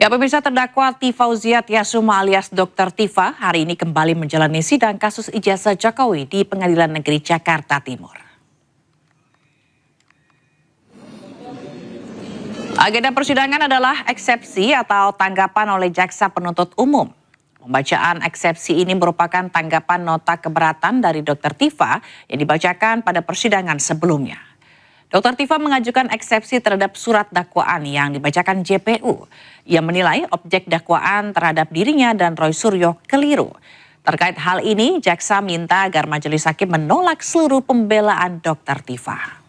Ya, pemirsa, terdakwa Tifauziah Tiasuma alias Dr. Tifa hari ini kembali menjalani sidang kasus ijazah Jokowi di Pengadilan Negeri Jakarta Timur. Agenda persidangan adalah eksepsi atau tanggapan oleh jaksa penuntut umum. Pembacaan eksepsi ini merupakan tanggapan nota keberatan dari Dr. Tifa yang dibacakan pada persidangan sebelumnya. Dr. Tifa mengajukan eksepsi terhadap surat dakwaan yang dibacakan JPU. Ia menilai objek dakwaan terhadap dirinya dan Roy Suryo keliru. Terkait hal ini, jaksa minta agar majelis hakim menolak seluruh pembelaan Dr. Tifa.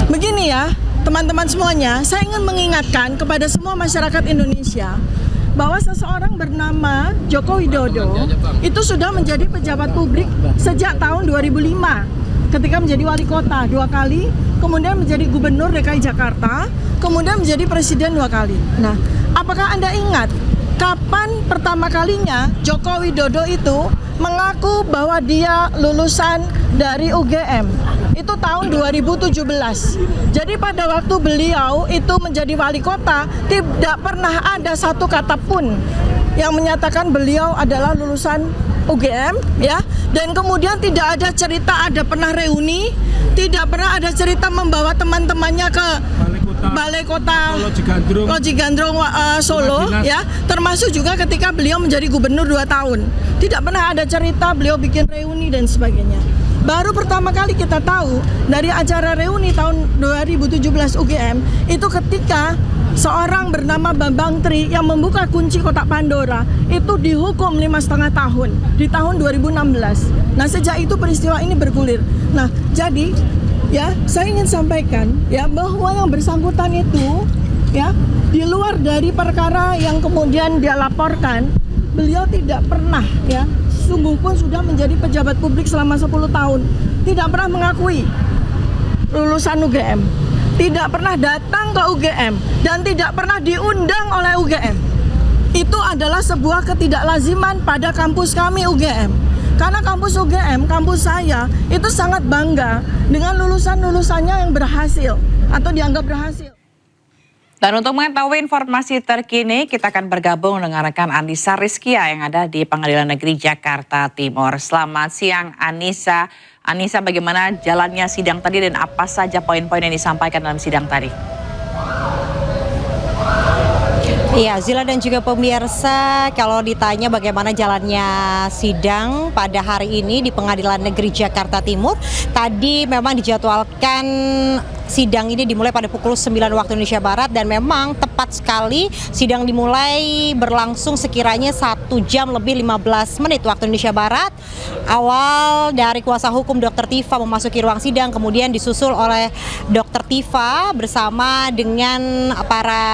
Begini ya, teman-teman semuanya, saya ingin mengingatkan kepada semua masyarakat Indonesia bahwa seseorang bernama Joko Widodo itu sudah menjadi pejabat publik sejak tahun 2005 ketika menjadi wali kota 2 kali, kemudian menjadi gubernur DKI Jakarta, kemudian menjadi presiden 2 kali. Nah, apakah Anda ingat kapan pertama kalinya Joko Widodo itu mengaku bahwa dia lulusan dari UGM? Itu tahun 2017. Jadi pada waktu beliau itu menjadi wali kota, tidak pernah ada satu kata pun yang menyatakan beliau adalah lulusan UGM, ya. Dan kemudian tidak ada cerita ada pernah reuni, tidak pernah ada cerita membawa teman-temannya ke Balai Kota Loji Gandrung Solo, ya. Termasuk juga ketika beliau menjadi gubernur 2 tahun. Tidak pernah ada cerita beliau bikin reuni dan sebagainya. Baru pertama kali kita tahu dari acara reuni tahun 2017 UGM itu ketika seorang bernama Bambang Tri yang membuka kunci kotak Pandora itu dihukum 5,5 tahun di tahun 2016. Nah, sejak itu peristiwa ini bergulir. Nah, jadi ya saya ingin sampaikan ya bahwa yang bersangkutan itu ya di luar dari perkara yang kemudian dia laporkan, beliau tidak pernah ya sungguh pun sudah menjadi pejabat publik selama 10 tahun, tidak pernah mengakui lulusan UGM, tidak pernah datang ke UGM, dan tidak pernah diundang oleh UGM. Itu adalah sebuah ketidaklaziman pada kampus kami UGM. Karena kampus UGM, kampus saya, itu sangat bangga dengan lulusan-lulusannya yang berhasil atau dianggap berhasil. Dan untuk mengetahui informasi terkini, kita akan bergabung dengan rekan Anissa Rizkia yang ada di Pengadilan Negeri Jakarta Timur. Selamat siang, Anissa. Anissa, bagaimana jalannya sidang tadi dan apa saja poin-poin yang disampaikan dalam sidang tadi? Iya, Zila dan juga pemirsa, kalau ditanya bagaimana jalannya sidang pada hari ini di Pengadilan Negeri Jakarta Timur, tadi memang dijadwalkan sidang ini dimulai pada pukul 9 waktu Indonesia Barat dan memang tepat sekali sidang dimulai berlangsung sekiranya 1 jam lebih 15 menit waktu Indonesia Barat. Awal dari kuasa hukum Dr. Tifa memasuki ruang sidang, kemudian disusul oleh Dr. Tifa bersama dengan para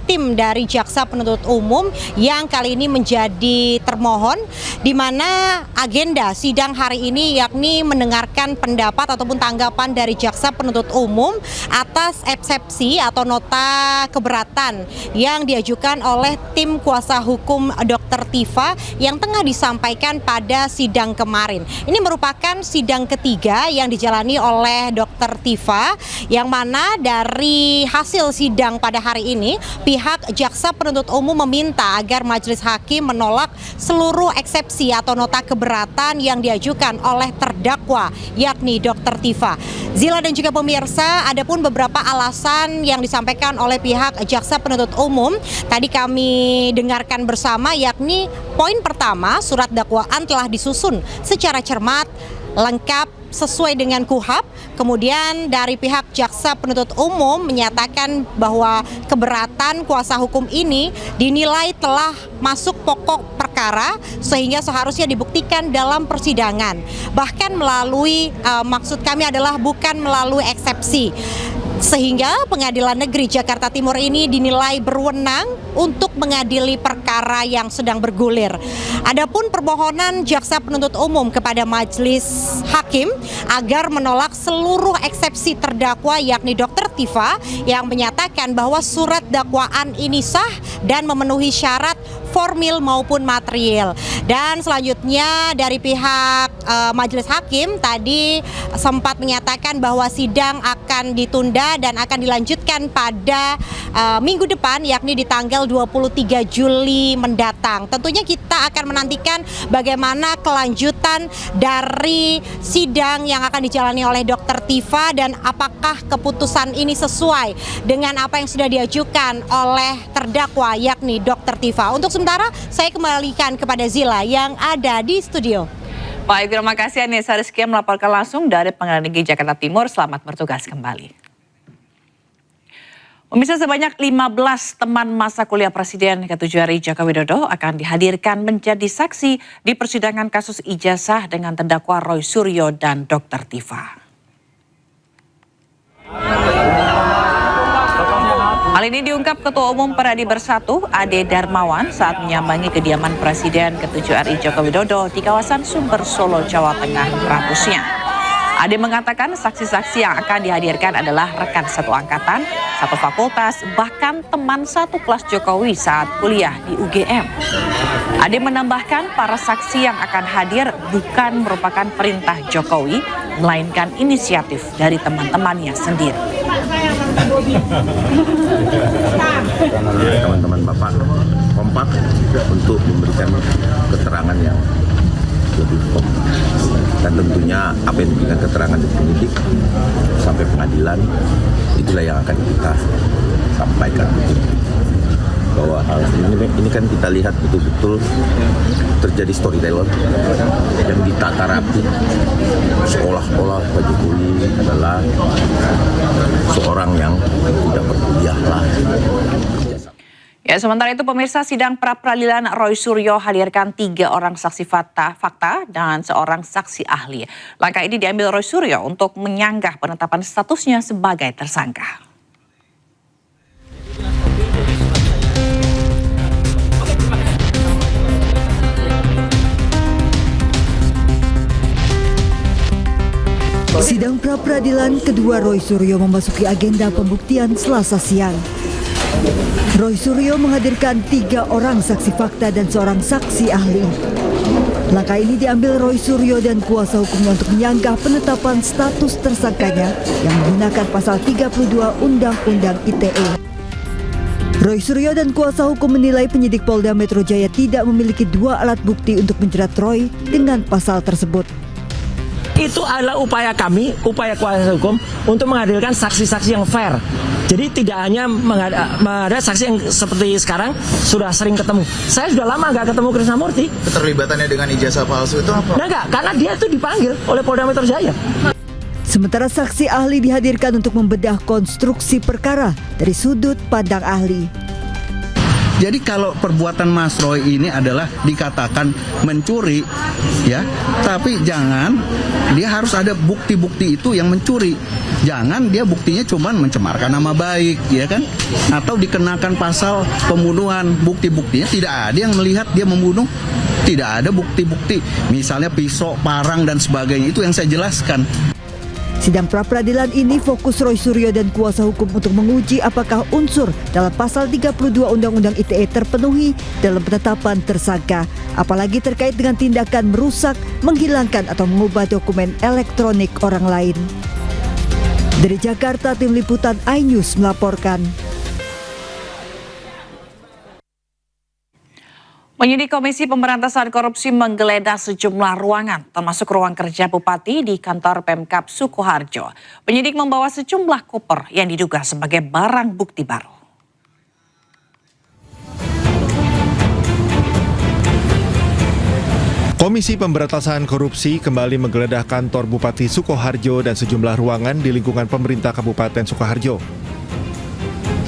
tim dari jaksa penuntut umum yang kali ini menjadi termohon, di mana agenda sidang hari ini yakni mendengarkan pendapat ataupun tanggapan dari jaksa penuntut umum atas eksepsi atau nota keberatan yang diajukan oleh tim kuasa hukum Dr. Tifa yang tengah disampaikan pada sidang kemarin. Ini merupakan sidang ketiga yang dijalani oleh Dr. Tifa, yang mana dari hasil sidang pada hari ini pihak jaksa penuntut umum meminta agar majelis hakim menolak seluruh eksepsi atau nota keberatan yang diajukan oleh terdakwa yakni Dr. Tifa. Zila dan juga pemirsa, adapun beberapa alasan yang disampaikan oleh pihak jaksa penuntut umum tadi kami dengarkan bersama, yakni poin pertama, surat dakwaan telah disusun secara cermat, lengkap, sesuai dengan KUHP. Kemudian dari pihak jaksa penuntut umum menyatakan bahwa keberatan kuasa hukum ini dinilai telah masuk pokok perkara sehingga seharusnya dibuktikan dalam persidangan. Bahkan melalui maksud kami adalah bukan melalui eksepsi. Sehingga Pengadilan Negeri Jakarta Timur ini dinilai berwenang untuk mengadili perkara yang sedang bergulir. Adapun permohonan jaksa penuntut umum kepada majelis hakim agar menolak seluruh eksepsi terdakwa yakni Dr. Tifa yang menyatakan bahwa surat dakwaan ini sah dan memenuhi syarat formil maupun material. Dan selanjutnya dari pihak Majelis Hakim tadi sempat menyatakan bahwa sidang akan ditunda dan akan dilanjutkan pada minggu depan, yakni di tanggal 23 Juli mendatang. Tentunya kita akan menantikan bagaimana kelanjutan dari sidang yang akan dijalani oleh Dr. Tifa dan apakah keputusan ini sesuai dengan apa yang sudah diajukan oleh terdakwa yakni Dr. Tifa. Untuk sementara saya kembalikan kepada Zila yang ada di studio. Baik, terima kasih Anissa Rizky melaporkan langsung dari Pengadilan Negeri Jakarta Timur. Selamat bertugas kembali. Pemirsa, sebanyak 15 teman masa kuliah Presiden ke-7 RI Joko Widodo akan dihadirkan menjadi saksi di persidangan kasus ijazah dengan terdakwa Roy Suryo dan Dr. Tifa. Hal ini diungkap Ketua Umum Peradi Bersatu, Ade Darmawan, saat menyambangi kediaman Presiden ke-7 RI Joko Widodo di kawasan Sumber Solo, Jawa Tengah, Rabu siang. Ade mengatakan saksi-saksi yang akan dihadirkan adalah rekan satu angkatan, satu fakultas, bahkan teman satu kelas Jokowi saat kuliah di UGM. Ade menambahkan para saksi yang akan hadir bukan merupakan perintah Jokowi, melainkan inisiatif dari teman-temannya sendiri. Teman-teman Bapak kompak untuk memberikan keterangan yang lebih kompak. Dan tentunya apa yang diberikan keterangan dari penyidik sampai pengadilan, itulah yang akan kita sampaikan. Bahwa hal ini kan kita lihat betul-betul terjadi storyteller yang ditata rapi, seolah-olah Pak Jokowi adalah seorang yang tidak berkuliah lah. Ya, sementara itu pemirsa, sidang pra-peradilan Roy Suryo hadirkan 3 orang saksi fakta dan seorang saksi ahli. Langkah ini diambil Roy Suryo untuk menyanggah penetapan statusnya sebagai tersangka. Sidang pra-peradilan kedua Roy Suryo memasuki agenda pembuktian Selasa siang. Roy Suryo menghadirkan 3 orang saksi fakta dan seorang saksi ahli. Langkah ini diambil Roy Suryo dan kuasa hukumnya untuk menyanggah penetapan status tersangkanya yang menggunakan pasal 32 Undang-Undang ITE. Roy Suryo dan kuasa hukum menilai penyidik Polda Metro Jaya tidak memiliki 2 alat bukti untuk menjerat Roy dengan pasal tersebut. Itu adalah upaya kami, upaya kuasa hukum untuk menghadirkan saksi-saksi yang fair. Jadi tidak hanya ada saksi yang seperti sekarang sudah sering ketemu. Saya sudah lama nggak ketemu Krisnamurti. Keterlibatannya dengan ijazah palsu itu apa? Nah, enggak, karena dia itu dipanggil oleh Polda Metro Jaya. Sementara saksi ahli dihadirkan untuk membedah konstruksi perkara dari sudut pandang ahli. Jadi kalau perbuatan Mas Roy ini adalah dikatakan mencuri, ya, tapi jangan dia harus ada bukti-bukti itu yang mencuri. Jangan dia buktinya cuman mencemarkan nama baik, ya kan? Atau dikenakan pasal pembunuhan, bukti-buktinya tidak ada yang melihat dia membunuh. Tidak ada bukti-bukti, misalnya pisau, parang dan sebagainya, itu yang saya jelaskan. Sidang pra-peradilan ini fokus Roy Suryo dan kuasa hukum untuk menguji apakah unsur dalam pasal 32 Undang-Undang ITE terpenuhi dalam penetapan tersangka, apalagi terkait dengan tindakan merusak, menghilangkan atau mengubah dokumen elektronik orang lain. Dari Jakarta, tim liputan iNews melaporkan. Penyidik Komisi Pemberantasan Korupsi menggeledah sejumlah ruangan, termasuk ruang kerja Bupati di kantor Pemkab Sukoharjo. Penyidik membawa sejumlah koper yang diduga sebagai barang bukti baru. Komisi Pemberantasan Korupsi kembali menggeledah kantor Bupati Sukoharjo dan sejumlah ruangan di lingkungan pemerintah Kabupaten Sukoharjo.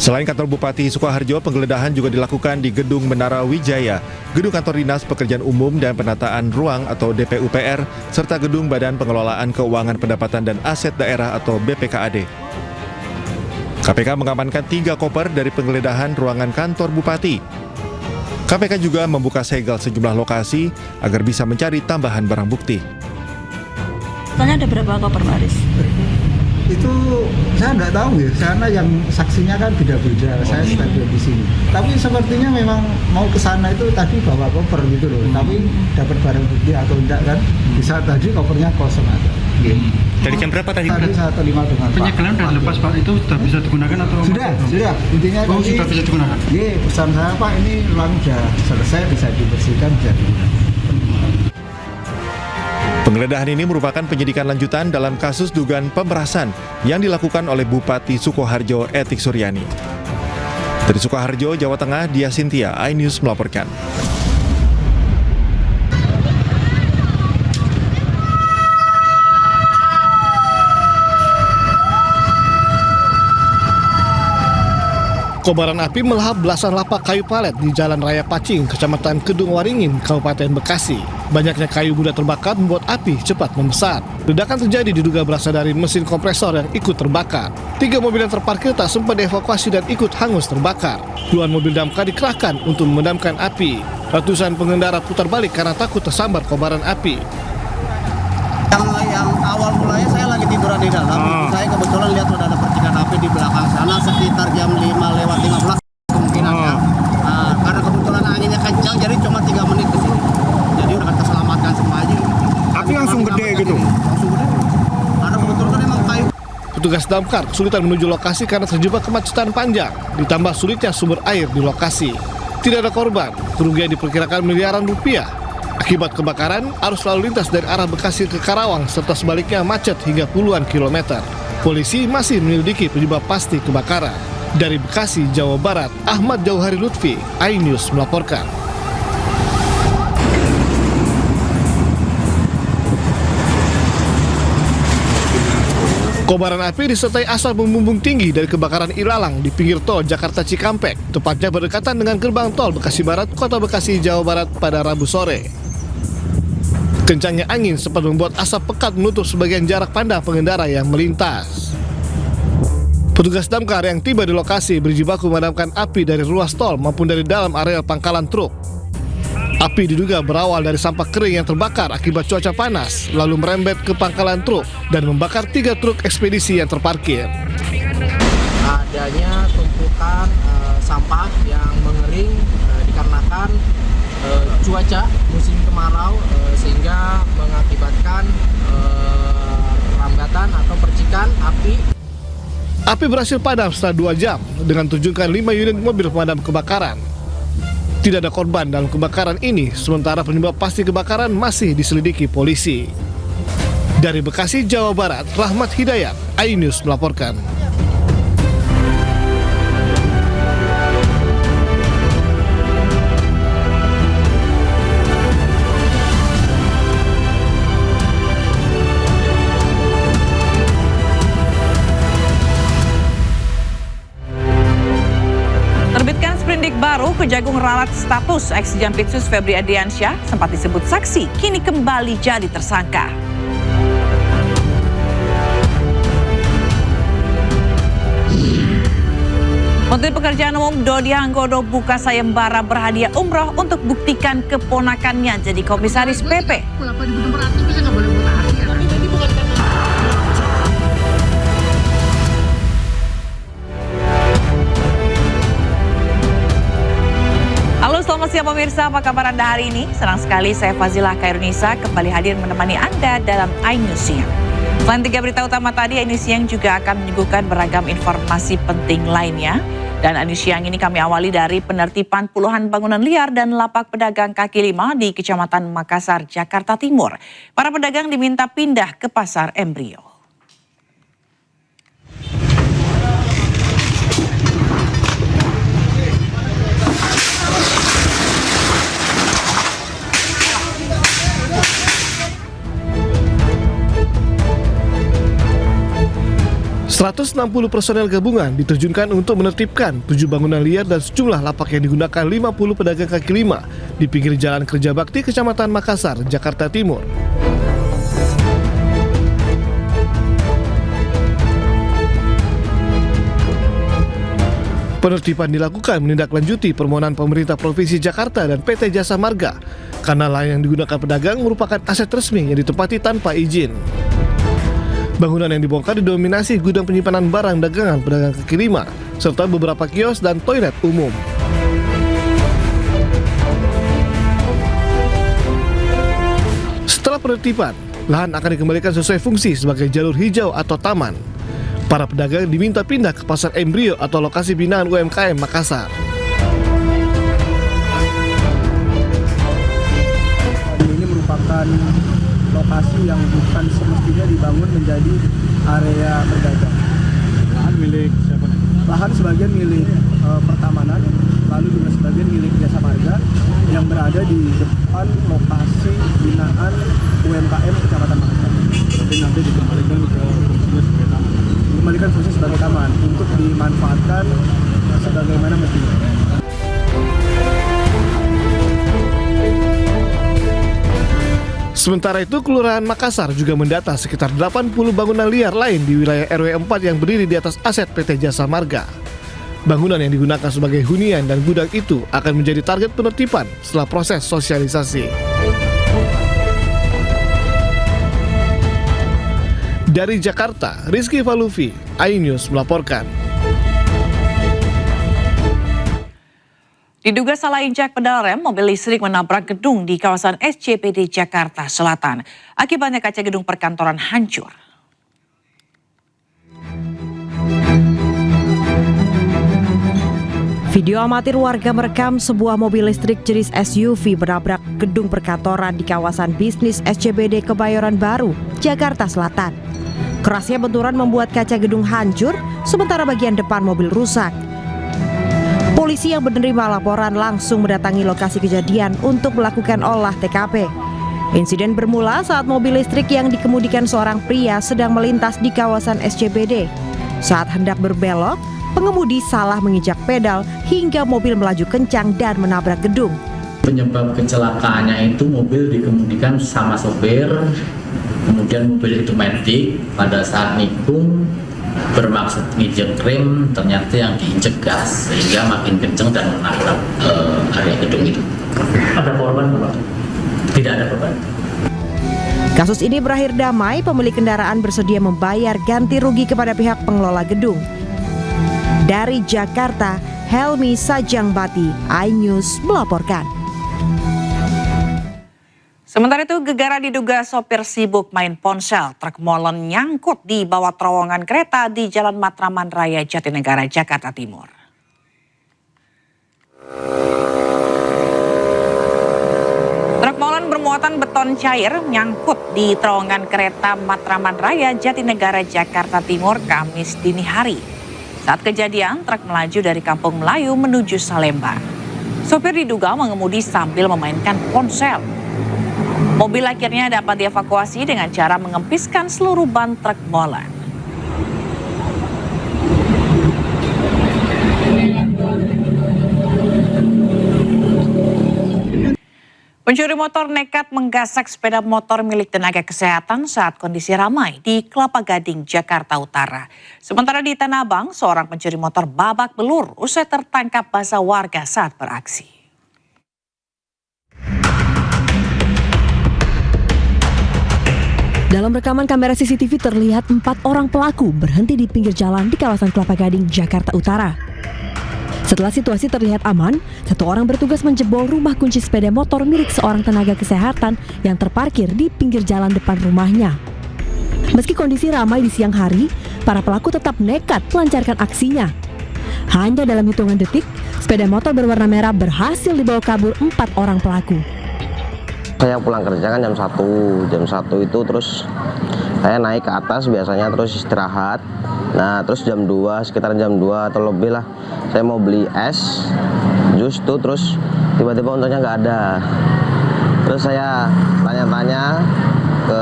Selain kantor Bupati Sukoharjo, penggeledahan juga dilakukan di Gedung Menara Wijaya, Gedung Kantor Dinas Pekerjaan Umum dan Penataan Ruang atau DPUPR, serta Gedung Badan Pengelolaan Keuangan Pendapatan dan Aset Daerah atau BPKAD. KPK mengamankan 3 koper dari penggeledahan ruangan kantor Bupati. KPK juga membuka segel sejumlah lokasi agar bisa mencari tambahan barang bukti. Totalnya ada berapa koper, Pak Aris? Itu saya nggak tahu ya, karena yang saksinya kan beda-beda. Saya stadion di sini. Tapi sepertinya memang mau ke sana itu tadi bawa koper gitu loh. Tapi dapat barang bukti atau enggak kan? Bisa tadi kopernya kosong aja. Dari jam berapa tadi? Tadi 1.05 dengan Pak. Penyegelan sudah lepas Pak, itu sudah bisa digunakan atau? Sudah. Intinya tadi, sudah bisa digunakan. Iya, pesan saya Pak, ini ulang sudah selesai, bisa dibersihkan, bisa digunakan. Penggeledahan ini merupakan penyidikan lanjutan dalam kasus dugaan pemerasan yang dilakukan oleh Bupati Sukoharjo Etik Suryani. Dari Sukoharjo, Jawa Tengah, Dia Sintia, iNews melaporkan. Kobaran api melahap belasan lapak kayu palet di Jalan Raya Pacing, Kecamatan Kedung Waringin, Kabupaten Bekasi. Banyaknya kayu mudah terbakar membuat api cepat membesar. Ledakan terjadi diduga berasal dari mesin kompresor yang ikut terbakar. 3 mobil yang terparkir tak sempat dievakuasi dan ikut hangus terbakar. Puluhan mobil damkar dikerahkan untuk memadamkan api. Ratusan pengendara putar balik karena takut tersambar kobaran api. Yang awal mulanya saya lagi tiduran di dalam, saya kebetulan lihat sudah ada percikan api di belakang sana sekitar jam 5:15 kemungkinannya. Karena kebetulan anginnya kencang, jadi cuma 3 menit ke sini. Jadi udah terselamatkan semua aja. Api langsung gede gitu? Langsung gede. Karena kebetulan memang kayu. Petugas damkar kesulitan menuju lokasi karena terjebak kemacetan panjang, ditambah sulitnya sumber air di lokasi. Tidak ada korban, kerugian diperkirakan miliaran rupiah. Akibat kebakaran, arus lalu lintas dari arah Bekasi ke Karawang serta sebaliknya macet hingga puluhan kilometer. Polisi masih menyelidiki penyebab pasti kebakaran. Dari Bekasi, Jawa Barat, Ahmad Jauhari Lutfi, iNews melaporkan. Kobaran api disertai asap membumbung tinggi dari kebakaran ilalang di pinggir tol Jakarta Cikampek, tepatnya berdekatan dengan gerbang tol Bekasi Barat, Kota Bekasi, Jawa Barat pada Rabu sore. Kencangnya angin sempat membuat asap pekat menutup sebagian jarak pandang pengendara yang melintas. Petugas damkar yang tiba di lokasi berjibaku memadamkan api dari ruas tol maupun dari dalam areal pangkalan truk. Api diduga berawal dari sampah kering yang terbakar akibat cuaca panas, lalu merembet ke pangkalan truk dan membakar 3 truk ekspedisi yang terparkir. Adanya tumpukan sampah yang mengering dikarenakan cuaca musim kemarau sehingga mengakibatkan rambatan atau percikan api. Api berhasil padam setelah 2 jam dengan tunjukkan 5 unit mobil pemadam kebakaran. Tidak ada korban dalam kebakaran ini, sementara penyebab pasti kebakaran masih diselidiki polisi. Dari Bekasi, Jawa Barat, Rahmat Hidayat, iNews melaporkan. Terbitkan sprindik baru, Kejagung ralat status ex-Jampitsus Febri Ardiansyah sempat disebut saksi, kini kembali jadi tersangka. Menteri Pekerjaan Umum Dodi Hanggodo buka sayembara berhadiah umroh untuk buktikan keponakannya jadi komisaris PP. Halo, selamat siang pemirsa, apa kabar Anda hari ini? Senang sekali saya Fazilah Khairunisa kembali hadir menemani Anda dalam iNews Siang. Selain 3 berita utama tadi, iNews Siang juga akan menyuguhkan beragam informasi penting lainnya. Dan iNews Siang ini kami awali dari penertiban puluhan bangunan liar dan lapak pedagang kaki lima di Kecamatan Makassar, Jakarta Timur. Para pedagang diminta pindah ke Pasar Embrio. .160 personel gabungan diterjunkan untuk menertibkan 7 bangunan liar dan sejumlah lapak yang digunakan 50 pedagang kaki lima di pinggir Jalan Kerja Bakti, Kecamatan Makassar, Jakarta Timur. Penertiban dilakukan menindaklanjuti permohonan pemerintah Provinsi Jakarta dan PT Jasa Marga karena lahan yang digunakan pedagang merupakan aset resmi yang ditempati tanpa izin. Bangunan yang dibongkar didominasi gudang penyimpanan barang dagangan pedagang kaki lima, serta beberapa kios dan toilet umum. Setelah penertiban, lahan akan dikembalikan sesuai fungsi sebagai jalur hijau atau taman. Para pedagang diminta pindah ke pasar embrio atau lokasi binaan UMKM Makassar. Ini merupakan lokasi yang bukan semestinya dibangun menjadi area berdagang. Lahan milik siapa nih? Lahan sebagian milik Pertamanan, lalu juga sebagian milik Jasa Marga yang berada di depan lokasi binaan UMKM Kecamatan Makassar. Tapi nanti dikembalikan ke fungsinya sebagai taman. Dikembalikan fungsi sebagai taman untuk dimanfaatkan sebagaimana mestinya. Sementara itu, Kelurahan Makassar juga mendata sekitar 80 bangunan liar lain di wilayah RW 4 yang berdiri di atas aset PT Jasa Marga. Bangunan yang digunakan sebagai hunian dan gudang itu akan menjadi target penertiban setelah proses sosialisasi. Dari Jakarta, Rizky Falufi, iNews melaporkan. Diduga salah injak pedal rem, mobil listrik menabrak gedung di kawasan SCPD Jakarta Selatan. Akibatnya kaca gedung perkantoran hancur. Video amatir warga merekam sebuah mobil listrik jenis SUV menabrak gedung perkantoran di kawasan bisnis SCBD Kebayoran Baru, Jakarta Selatan. Kerasnya benturan membuat kaca gedung hancur, sementara bagian depan mobil rusak. Polisi yang menerima laporan langsung mendatangi lokasi kejadian untuk melakukan olah TKP. Insiden bermula saat mobil listrik yang dikemudikan seorang pria sedang melintas di kawasan SCBD. Saat hendak berbelok, pengemudi salah menginjak pedal hingga mobil melaju kencang dan menabrak gedung. Penyebab kecelakaannya itu mobil dikemudikan sama sopir, kemudian mobil itu metik pada saat nikung bermaksud nginjek rem, ternyata yang diinjek gas sehingga makin kencang dan menabrak area gedung itu. Ada korban Pak? Tidak ada korban. Kasus ini berakhir damai, pemilik kendaraan bersedia membayar ganti rugi kepada pihak pengelola gedung. Dari Jakarta, Helmi Sajangbati, iNews melaporkan. Sementara itu, gegara diduga sopir sibuk main ponsel. Truk molen nyangkut di bawah terowongan kereta di Jalan Matraman Raya Jatinegara, Jakarta Timur. Truk molen bermuatan beton cair nyangkut di terowongan kereta Matraman Raya Jatinegara, Jakarta Timur, Kamis dini hari. Saat kejadian, truk melaju dari Kampung Melayu menuju Salemba. Sopir diduga mengemudi sambil memainkan ponsel. Mobil akhirnya dapat dievakuasi dengan cara mengempiskan seluruh ban truk molen. Pencuri motor nekat menggasak sepeda motor milik tenaga kesehatan saat kondisi ramai di Kelapa Gading, Jakarta Utara. Sementara di Tanah Abang, seorang pencuri motor babak belur usai tertangkap basah warga saat beraksi. Dalam rekaman kamera CCTV terlihat 4 orang pelaku berhenti di pinggir jalan di kawasan Kelapa Gading, Jakarta Utara. Setelah situasi terlihat aman, 1 orang bertugas menjebol rumah kunci sepeda motor milik seorang tenaga kesehatan yang terparkir di pinggir jalan depan rumahnya. Meski kondisi ramai di siang hari, para pelaku tetap nekat melancarkan aksinya. Hanya dalam hitungan detik, sepeda motor berwarna merah berhasil dibawa kabur 4 orang pelaku. Saya pulang kerja kan jam 1 itu terus saya naik ke atas biasanya terus istirahat. Nah terus jam 2, sekitar jam 2 atau lebih lah, saya mau beli es, jus tuh, terus tiba-tiba untungnya nggak ada. Terus saya tanya-tanya ke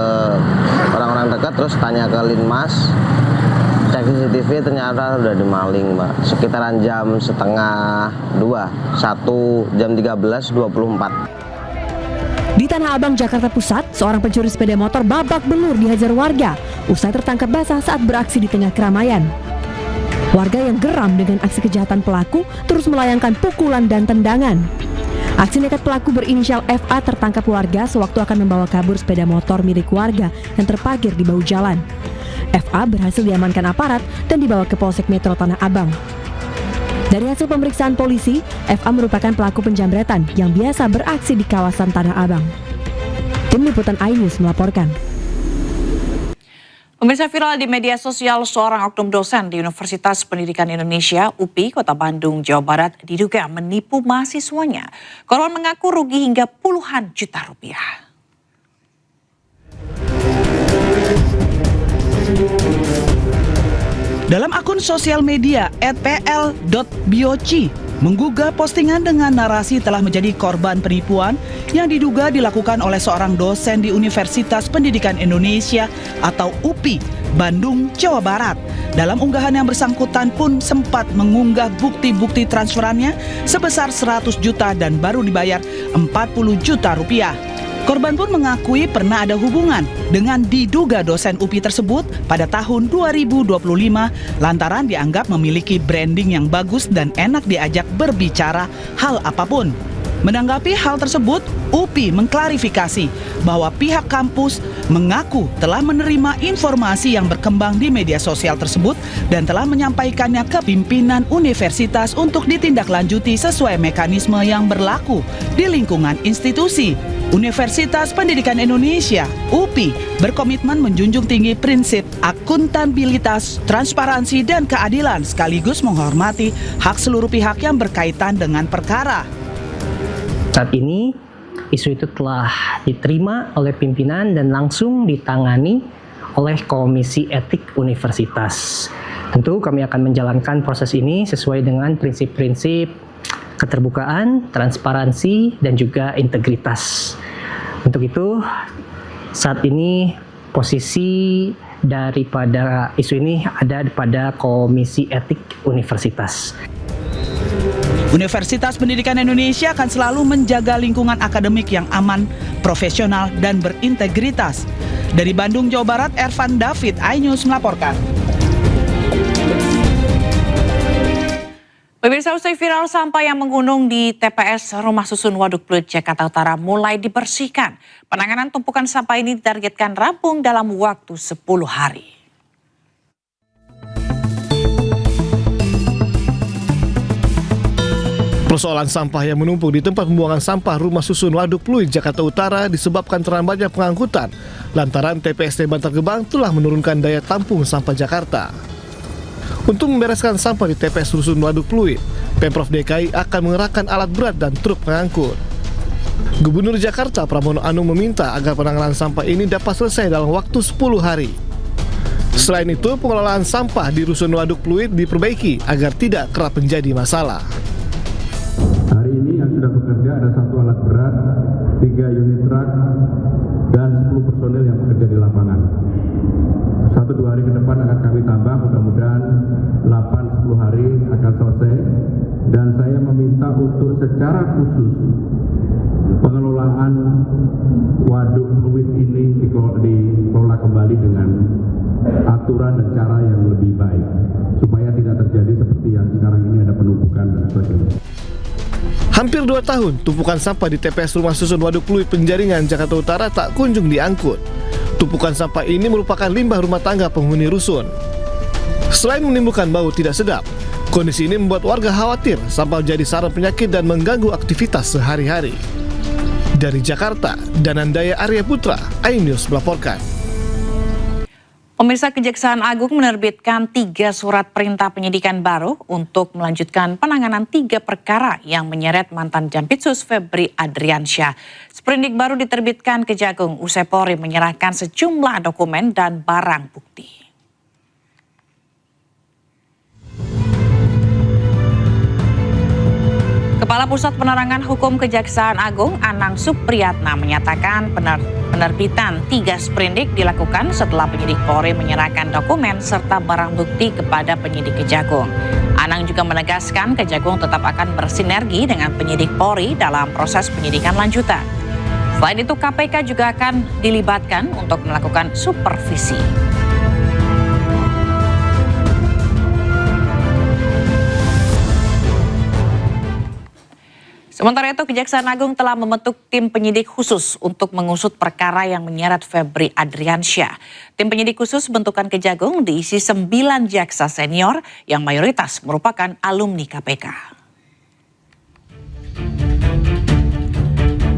orang-orang dekat, terus tanya ke Linmas, cek CCTV ternyata udah dimaling Mbak. Sekitaran jam setengah 2, jam 13.24. Di Tanah Abang, Jakarta Pusat, seorang pencuri sepeda motor babak belur dihajar warga usai tertangkap basah saat beraksi di tengah keramaian. Warga yang geram dengan aksi kejahatan pelaku terus melayangkan pukulan dan tendangan. Aksi nekat pelaku berinisial FA tertangkap warga sewaktu akan membawa kabur sepeda motor milik warga yang terparkir di bahu jalan. FA berhasil diamankan aparat dan dibawa ke Polsek Metro Tanah Abang. Dari hasil pemeriksaan polisi, FA merupakan pelaku penjamretan yang biasa beraksi di kawasan Tanah Abang. Tim Liputan iNews melaporkan. Pemirsa, viral di media sosial seorang oknum dosen di Universitas Pendidikan Indonesia UPI Kota Bandung, Jawa Barat diduga menipu mahasiswanya. Korban mengaku rugi hingga puluhan juta rupiah. Dalam akun sosial media @pl.bioci menggugah postingan dengan narasi telah menjadi korban penipuan yang diduga dilakukan oleh seorang dosen di Universitas Pendidikan Indonesia atau UPI, Bandung, Jawa Barat. Dalam unggahan yang bersangkutan pun sempat mengunggah bukti-bukti transferannya sebesar 100 juta dan baru dibayar 40 juta rupiah. Korban pun mengakui pernah ada hubungan dengan diduga dosen UPI tersebut pada tahun 2025 lantaran dianggap memiliki branding yang bagus dan enak diajak berbicara hal apapun. Menanggapi hal tersebut, UPI mengklarifikasi bahwa pihak kampus mengaku telah menerima informasi yang berkembang di media sosial tersebut dan telah menyampaikannya ke pimpinan universitas untuk ditindaklanjuti sesuai mekanisme yang berlaku di lingkungan institusi. Universitas Pendidikan Indonesia, UPI, berkomitmen menjunjung tinggi prinsip akuntabilitas, transparansi, dan keadilan sekaligus menghormati hak seluruh pihak yang berkaitan dengan perkara. Saat ini, isu itu telah diterima oleh pimpinan dan langsung ditangani oleh Komisi Etik Universitas. Tentu kami akan menjalankan proses ini sesuai dengan prinsip-prinsip keterbukaan, transparansi, dan juga integritas. Untuk itu, saat ini posisi daripada isu ini ada pada Komisi Etik Universitas. Universitas Pendidikan Indonesia akan selalu menjaga lingkungan akademik yang aman, profesional, dan berintegritas. Dari Bandung, Jawa Barat, Ervan David, iNews melaporkan. Pemirsa, usai viral sampah yang menggunung di TPS Rumah Susun Waduk Pluit, Jakarta Utara mulai dibersihkan. Penanganan tumpukan sampah ini ditargetkan rampung dalam waktu 10 hari. Persoalan sampah yang menumpuk di tempat pembuangan sampah Rumah Susun Waduk Pluit, Jakarta Utara disebabkan terlambatnya pengangkutan lantaran TPST Bantar Gebang telah menurunkan daya tampung sampah Jakarta. Untuk membereskan sampah di TPS Rusun Waduk Pluit, Pemprov DKI akan mengerahkan alat berat dan truk pengangkut. Gubernur Jakarta Pramono Anung meminta agar penanganan sampah ini dapat selesai dalam waktu 10 hari. Selain itu, pengelolaan sampah di Rusun Waduk Pluit diperbaiki agar tidak kerap menjadi masalah. Hari ini yang sudah bekerja ada 1 alat berat, 3 unit truk, dan 10 personel yang bekerja di lapangan. 1-2 hari ke depan akan kami tambah, mudah-mudahan 8-10 hari akan selesai. Dan saya meminta untuk secara khusus pengelolaan waduk fluid ini dikelola kembali dengan aturan dan cara yang lebih baik supaya tidak terjadi seperti yang sekarang ini ada penumpukan dan sebagainya. Hampir 2 tahun, tumpukan sampah di TPS Rumah Susun Waduk Pluit Penjaringan, Jakarta Utara tak kunjung diangkut. Tumpukan sampah ini merupakan limbah rumah tangga penghuni rusun. Selain menimbulkan bau tidak sedap, kondisi ini membuat warga khawatir sampah jadi sarang penyakit dan mengganggu aktivitas sehari-hari. Dari Jakarta, Danandaya Arya Putra, iNews melaporkan. Pemirsa, Kejaksaan Agung menerbitkan 3 surat perintah penyidikan baru untuk melanjutkan penanganan 3 perkara yang menyeret mantan Jampitsus Febri Adriansyah. Sprindik baru diterbitkan Kejagung usai Polri menyerahkan sejumlah dokumen dan barang bukti. Kepala Pusat Penerangan Hukum Kejaksaan Agung Anang Supriyatna menyatakan penerbitan 3 sprindik dilakukan setelah penyidik Polri menyerahkan dokumen serta barang bukti kepada penyidik Kejagung. Anang juga menegaskan Kejagung tetap akan bersinergi dengan penyidik Polri dalam proses penyidikan lanjutan. Selain itu, KPK juga akan dilibatkan untuk melakukan supervisi. Sementara itu, Kejaksaan Agung telah membentuk tim penyidik khusus untuk mengusut perkara yang menyeret Febri Adriansyah. Tim penyidik khusus bentukan Kejagung diisi 9 jaksa senior yang mayoritas merupakan alumni KPK.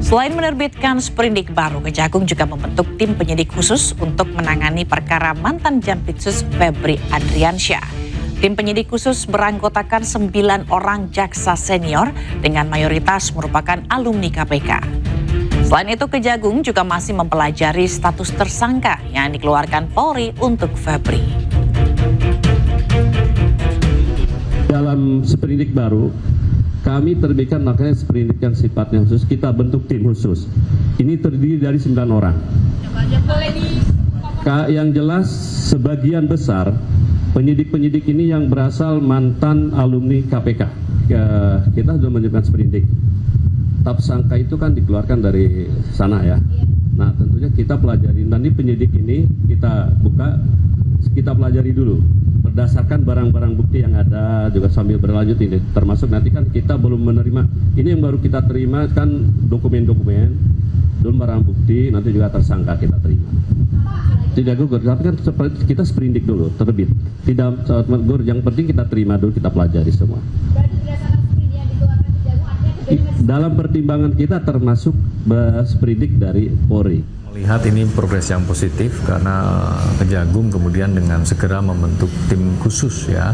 Selain menerbitkan sprindik baru, Kejagung juga membentuk tim penyidik khusus untuk menangani perkara mantan Jampitsus Febri Adriansyah. Tim penyidik khusus beranggotakan 9 orang jaksa senior dengan mayoritas merupakan alumni KPK. Selain itu, Kejagung juga masih mempelajari status tersangka yang dikeluarkan Polri untuk Febri. Dalam sprindik baru, kami terbitkan makanya sprindik yang sifatnya khusus, kita bentuk tim khusus. Ini terdiri dari 9 orang. Yang jelas sebagian besar penyidik-penyidik ini yang berasal mantan alumni KPK. Kita sudah menyiapkan sprindik. Tersangka itu kan dikeluarkan dari sana ya. Nah tentunya kita pelajari. Nanti penyidik ini kita buka, kita pelajari dulu. Berdasarkan barang-barang bukti yang ada juga sambil berlanjut ini. Termasuk nanti kan kita belum menerima. Ini yang baru kita terima kan dokumen-dokumen. Belum barang bukti, nanti juga tersangka kita terima. Tidak gugur, tapi kan kita sprindik dulu, terbit. Tidak gugur, yang penting kita terima dulu, kita pelajari semua. Dalam pertimbangan kita termasuk sprindik dari Polri. Melihat ini progres yang positif karena Kejagung kemudian dengan segera membentuk tim khusus ya,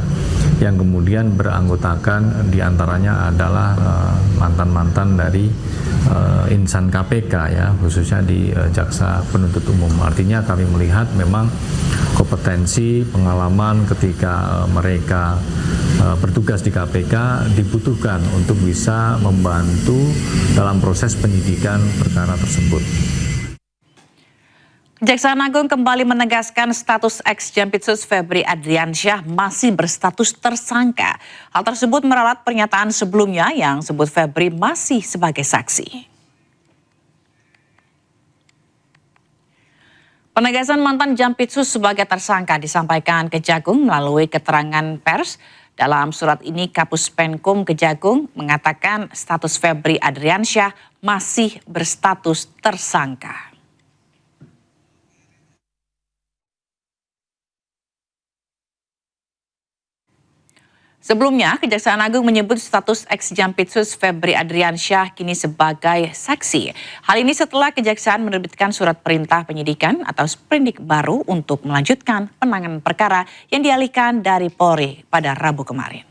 yang kemudian beranggotakan diantaranya adalah mantan-mantan dari insan KPK ya, khususnya di Jaksa Penuntut Umum. Artinya kami melihat memang kompetensi, pengalaman ketika mereka bertugas di KPK dibutuhkan untuk bisa membantu dalam proses penyidikan perkara tersebut. Kejaksaan Agung kembali menegaskan status ex-Jampitsus Febri Adriansyah masih berstatus tersangka. Hal tersebut meralat pernyataan sebelumnya yang sebut Febri masih sebagai saksi. Penegasan mantan Jampitsus sebagai tersangka disampaikan Kejagung melalui keterangan pers. Dalam surat ini, Kapus Penkum Kejagung mengatakan status Febri Adriansyah masih berstatus tersangka. Sebelumnya, Kejaksaan Agung menyebut status ex-Jampitsus Febri Adriansyah kini sebagai saksi. Hal ini setelah Kejaksaan menerbitkan surat perintah penyidikan atau sprindik baru untuk melanjutkan penanganan perkara yang dialihkan dari Polri pada Rabu kemarin.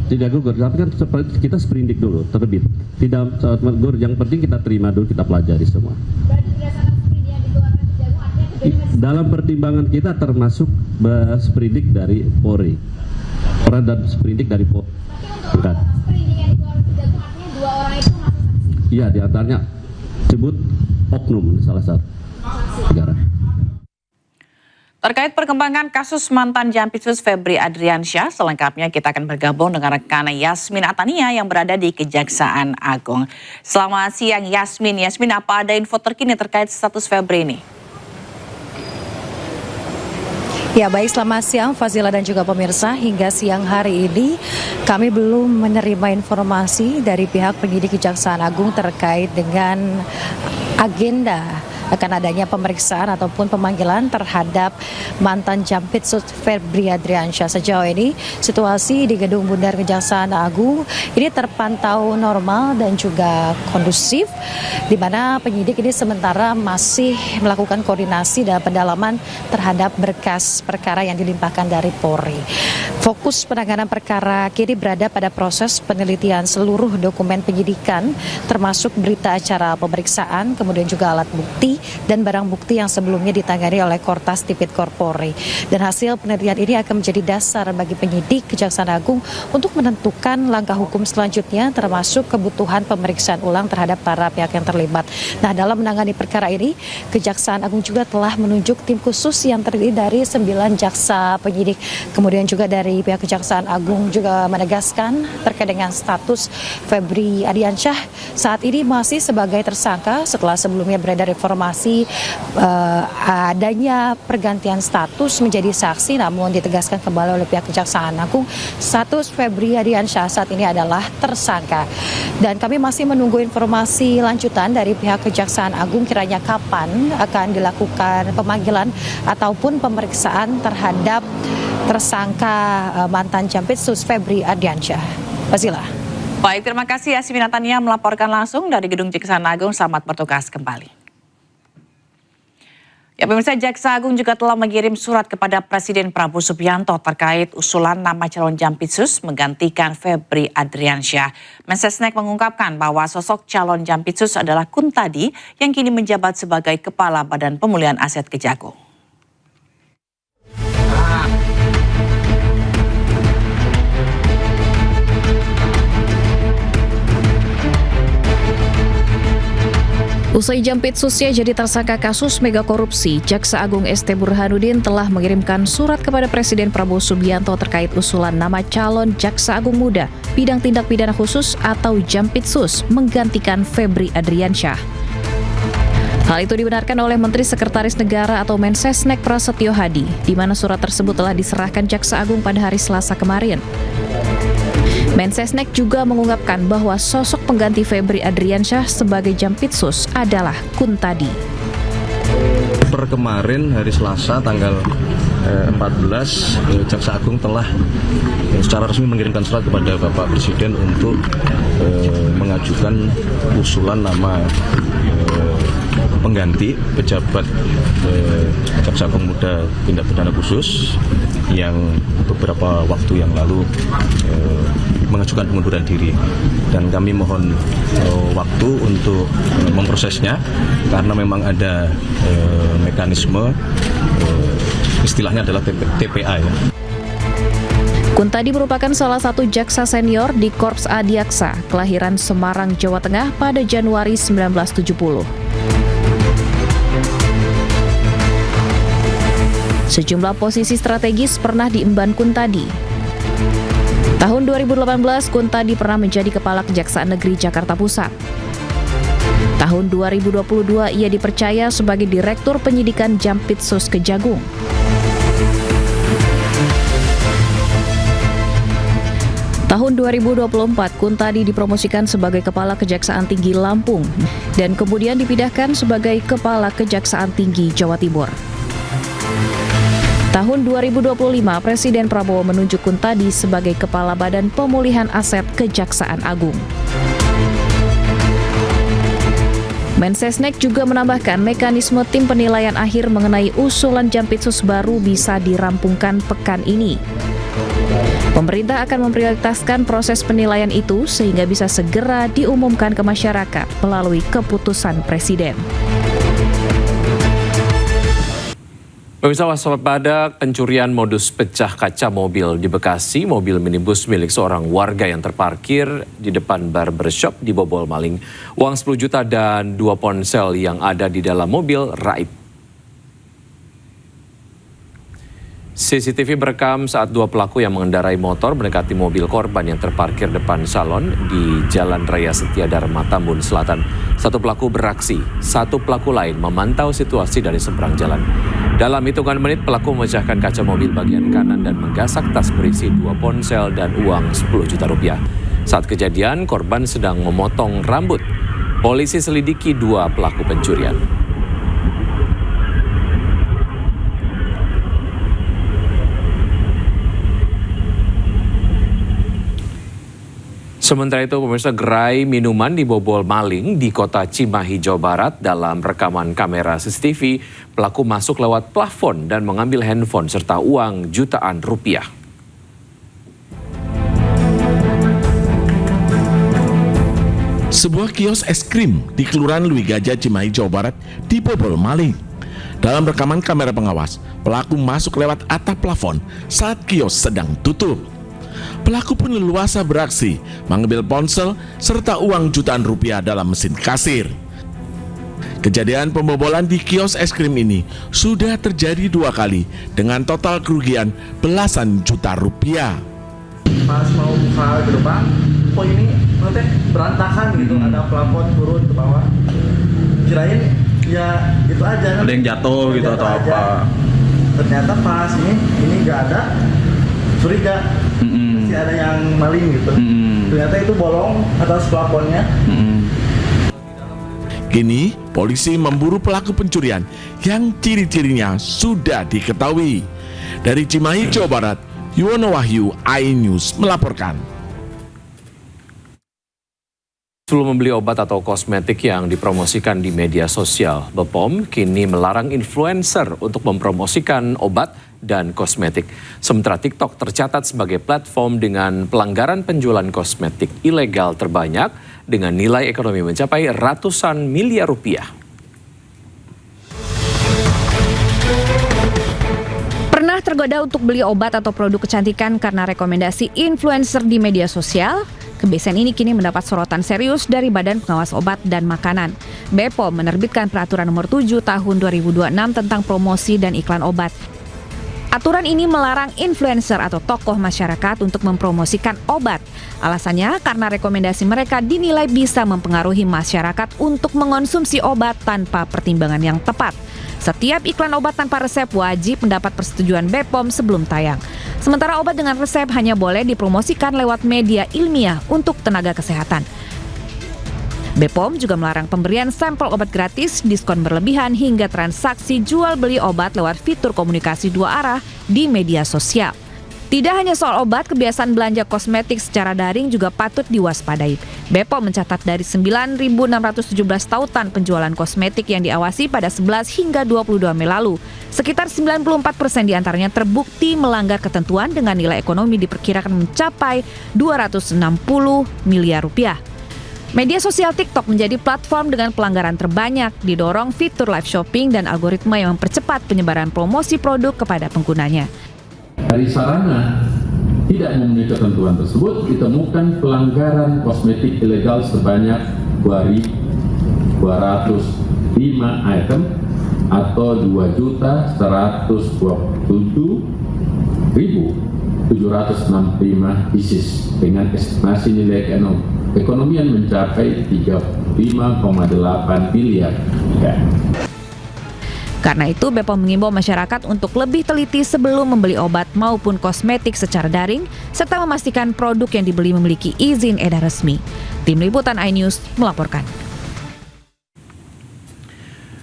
Tidak gugur, tapi kan kita sprindik dulu, terbit. Tidak gugur, yang penting kita terima dulu, kita pelajari semua. Dalam pertimbangan kita termasuk sprindik dari Polri. Orang dan sprindik dari Polri. Bukan. Iya, diantaranya sebut oknum salah satu negara. Terkait perkembangan kasus mantan Jampitsus Febri Adriansyah, selengkapnya kita akan bergabung dengan rekan Yasmin Atania yang berada di Kejaksaan Agung. Selamat siang Yasmin. Yasmin, apa ada info terkini terkait status Febri ini? Ya baik, selamat siang Fazila dan juga pemirsa. Hingga siang hari ini kami belum menerima informasi dari pihak penyidik Kejaksaan Agung terkait dengan agenda akan adanya pemeriksaan ataupun pemanggilan terhadap mantan Jampitsus Febri Adriansyah. Sejauh ini situasi di Gedung Bundar Kejaksaan Agung ini terpantau normal dan juga kondusif, di mana penyidik ini sementara masih melakukan koordinasi dan pendalaman terhadap berkas perkara yang dilimpahkan dari Polri. Fokus penanganan perkara kini berada pada proses penelitian seluruh dokumen penyidikan, termasuk berita acara pemeriksaan, kemudian juga alat bukti dan barang bukti yang sebelumnya ditangani oleh Kortas Tipikor Polri. Dan hasil penelitian ini akan menjadi dasar bagi penyidik Kejaksaan Agung untuk menentukan langkah hukum selanjutnya, termasuk kebutuhan pemeriksaan ulang terhadap para pihak yang terlibat. Nah, dalam menangani perkara ini, Kejaksaan Agung juga telah menunjuk tim khusus yang terdiri dari 9 jaksa penyidik. Kemudian juga dari pihak Kejaksaan Agung juga menegaskan terkait dengan status Febri Adriansyah saat ini masih sebagai tersangka setelah sebelumnya beredar informasi informasi adanya pergantian status menjadi saksi, namun ditegaskan kembali oleh pihak Kejaksaan Agung, status Febri Ardiansyah saat ini adalah tersangka. Dan kami masih menunggu informasi lanjutan dari pihak Kejaksaan Agung kiranya kapan akan dilakukan pemanggilan ataupun pemeriksaan terhadap tersangka mantan Jampitsus Febri Ardiansyah. Fazila. Baik, terima kasih Yasmin Natania melaporkan langsung dari Gedung Kejaksaan Agung. Selamat bertugas kembali. Ya, pemirsa, Jaksa Agung juga telah mengirim surat kepada Presiden Prabowo Subianto terkait usulan nama calon Jampitsus menggantikan Febri Ardiansyah. Mensesnek mengungkapkan bahwa sosok calon Jampitsus adalah Kuntadi yang kini menjabat sebagai Kepala Badan Pemulihan Aset Kejagung. Usai Jampitsusnya jadi tersangka kasus mega korupsi, Jaksa Agung ST Burhanuddin telah mengirimkan surat kepada Presiden Prabowo Subianto terkait usulan nama calon Jaksa Agung Muda bidang tindak pidana khusus atau Jampitsus menggantikan Febri Ardiansyah. Hal itu dibenarkan oleh Menteri Sekretaris Negara atau Mensesnek Prasetyo Hadi, di mana surat tersebut telah diserahkan Jaksa Agung pada hari Selasa kemarin. Mensesnek juga mengungkapkan bahwa sosok pengganti Febri Ardiansyah sebagai Jampitsus adalah Kuntadi. Per kemarin hari Selasa tanggal 14, Jaksa Agung telah secara resmi mengirimkan surat kepada Bapak Presiden untuk mengajukan usulan nama pengganti pejabat Jaksa Agung Muda Tindak Pidana Khusus yang beberapa waktu yang lalu mengajukan pengunduran diri, dan kami mohon waktu untuk memprosesnya karena memang ada mekanisme istilahnya adalah TPA ya. Kuntadi merupakan salah satu jaksa senior di Korps Adiaksa, kelahiran Semarang, Jawa Tengah pada Januari 1970. Sejumlah posisi strategis pernah diemban Kuntadi. Tahun 2018, Kuntadi pernah menjadi Kepala Kejaksaan Negeri Jakarta Pusat. Tahun 2022, ia dipercaya sebagai Direktur Penyidikan Jampitsus Kejagung. Tahun 2024, Kuntadi dipromosikan sebagai Kepala Kejaksaan Tinggi Lampung dan kemudian dipindahkan sebagai Kepala Kejaksaan Tinggi Jawa Timur. Tahun 2025, Presiden Prabowo menunjuk Kuntadi sebagai Kepala Badan Pemulihan Aset Kejaksaan Agung. Mensesnek juga menambahkan mekanisme tim penilaian akhir mengenai usulan Jampitsus baru bisa dirampungkan pekan ini. Pemerintah akan memprioritaskan proses penilaian itu sehingga bisa segera diumumkan ke masyarakat melalui keputusan Presiden. Pemirsa, waspada pencurian modus pecah kaca mobil di Bekasi. Mobil minibus milik seorang warga yang terparkir di depan barbershop dibobol maling. Uang 10 juta dan 2 ponsel yang ada di dalam mobil raib. CCTV merekam saat 2 pelaku yang mengendarai motor mendekati mobil korban yang terparkir depan salon di Jalan Raya Setia Dharma, Tambun Selatan. 1 pelaku beraksi, 1 pelaku lain memantau situasi dari seberang jalan. Dalam hitungan menit, pelaku memecahkan kaca mobil bagian kanan dan menggasak tas berisi 2 ponsel dan uang 10 juta rupiah. Saat kejadian, korban sedang memotong rambut. Polisi selidiki 2 pelaku pencurian. Sementara itu, pemirsa, gerai minuman dibobol maling di kota Cimahi, Jawa Barat. Dalam rekaman kamera CCTV, pelaku masuk lewat plafon dan mengambil handphone serta uang jutaan rupiah. Sebuah kios es krim di Kelurahan Lui Gajah, Cimahi, Jawa Barat dibobol maling. Dalam rekaman kamera pengawas, pelaku masuk lewat atap plafon saat kios sedang tutup. Pelaku pun leluasa beraksi, mengambil ponsel serta uang jutaan rupiah dalam mesin kasir. Kejadian pembobolan di kios es krim ini sudah terjadi 2 kali dengan total kerugian belasan juta rupiah. Pas mau buka gerbang, kok ini maksudnya berantakan gitu, ada plafon turun ke bawah. Kirain ya itu aja. Ada yang jatuh gitu atau aja. apa? Ternyata pas ini nggak ada, curiga masih ada yang maling gitu. Ternyata itu bolong atas plafonnya. Kini, polisi memburu pelaku pencurian yang ciri-cirinya sudah diketahui. Dari Cimahi, Jawa Barat, Yuwono Wahyu, iNews melaporkan. Sebelum membeli obat atau kosmetik yang dipromosikan di media sosial, BPOM kini melarang influencer untuk mempromosikan obat dan kosmetik. Sementara TikTok tercatat sebagai platform dengan pelanggaran penjualan kosmetik ilegal terbanyak dengan nilai ekonomi mencapai ratusan miliar rupiah. Pernah tergoda untuk beli obat atau produk kecantikan karena rekomendasi influencer di media sosial? Kebiasaan ini kini mendapat sorotan serius dari Badan Pengawas Obat dan Makanan. BPOM menerbitkan Peraturan Nomor 7 Tahun 2026 tentang promosi dan iklan obat. Aturan ini melarang influencer atau tokoh masyarakat untuk mempromosikan obat. Alasannya karena rekomendasi mereka dinilai bisa mempengaruhi masyarakat untuk mengonsumsi obat tanpa pertimbangan yang tepat. Setiap iklan obat tanpa resep wajib mendapat persetujuan BPOM sebelum tayang. Sementara obat dengan resep hanya boleh dipromosikan lewat media ilmiah untuk tenaga kesehatan. BPOM juga melarang pemberian sampel obat gratis, diskon berlebihan hingga transaksi jual beli obat lewat fitur komunikasi dua arah di media sosial. Tidak hanya soal obat, kebiasaan belanja kosmetik secara daring juga patut diwaspadai. BPOM mencatat dari 9.617 tautan penjualan kosmetik yang diawasi pada 11 hingga 22 Mei lalu. Sekitar 94% diantaranya terbukti melanggar ketentuan dengan nilai ekonomi diperkirakan mencapai 260 miliar rupiah. Media sosial TikTok menjadi platform dengan pelanggaran terbanyak, didorong fitur live shopping dan algoritma yang mempercepat penyebaran promosi produk kepada penggunanya. Dari sarana tidak memenuhi ketentuan tersebut ditemukan pelanggaran kosmetik ilegal sebanyak 2.205 item atau 2.127.765 pieces dengan estimasi nilai ekonomi yang mencapai 35,8 miliar. Karena itu, BPOM mengimbau masyarakat untuk lebih teliti sebelum membeli obat maupun kosmetik secara daring, serta memastikan produk yang dibeli memiliki izin edar resmi. Tim Liputan iNews melaporkan.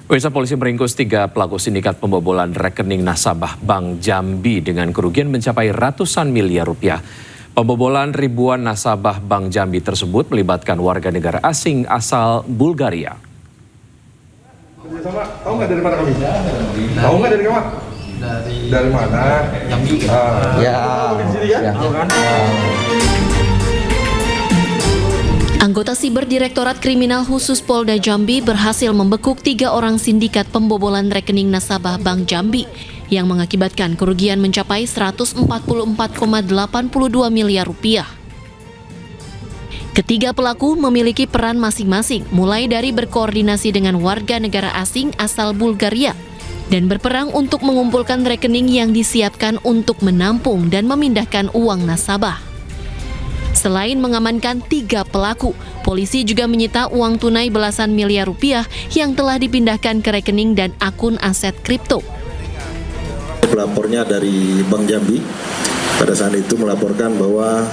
Pemirsa, polisi meringkus 3 pelaku sindikat pembobolan rekening nasabah Bank Jambi dengan kerugian mencapai ratusan miliar rupiah. Pembobolan ribuan nasabah Bank Jambi tersebut melibatkan warga negara asing asal Bulgaria. Sama, tahu nggak dari mana kami? Tahu nggak dari mana? Dari mana? Jambi. Anggota Siber Direktorat Kriminal Khusus Polda Jambi berhasil membekuk 3 orang sindikat pembobolan rekening nasabah Bank Jambi yang mengakibatkan kerugian mencapai 144,82 miliar rupiah. Ketiga pelaku memiliki peran masing-masing, mulai dari berkoordinasi dengan warga negara asing asal Bulgaria dan berperang untuk mengumpulkan rekening yang disiapkan untuk menampung dan memindahkan uang nasabah. Selain mengamankan 3 pelaku, polisi juga menyita uang tunai belasan miliar rupiah yang telah dipindahkan ke rekening dan akun aset kripto. Pelapornya dari Bank Jambi pada saat itu melaporkan bahwa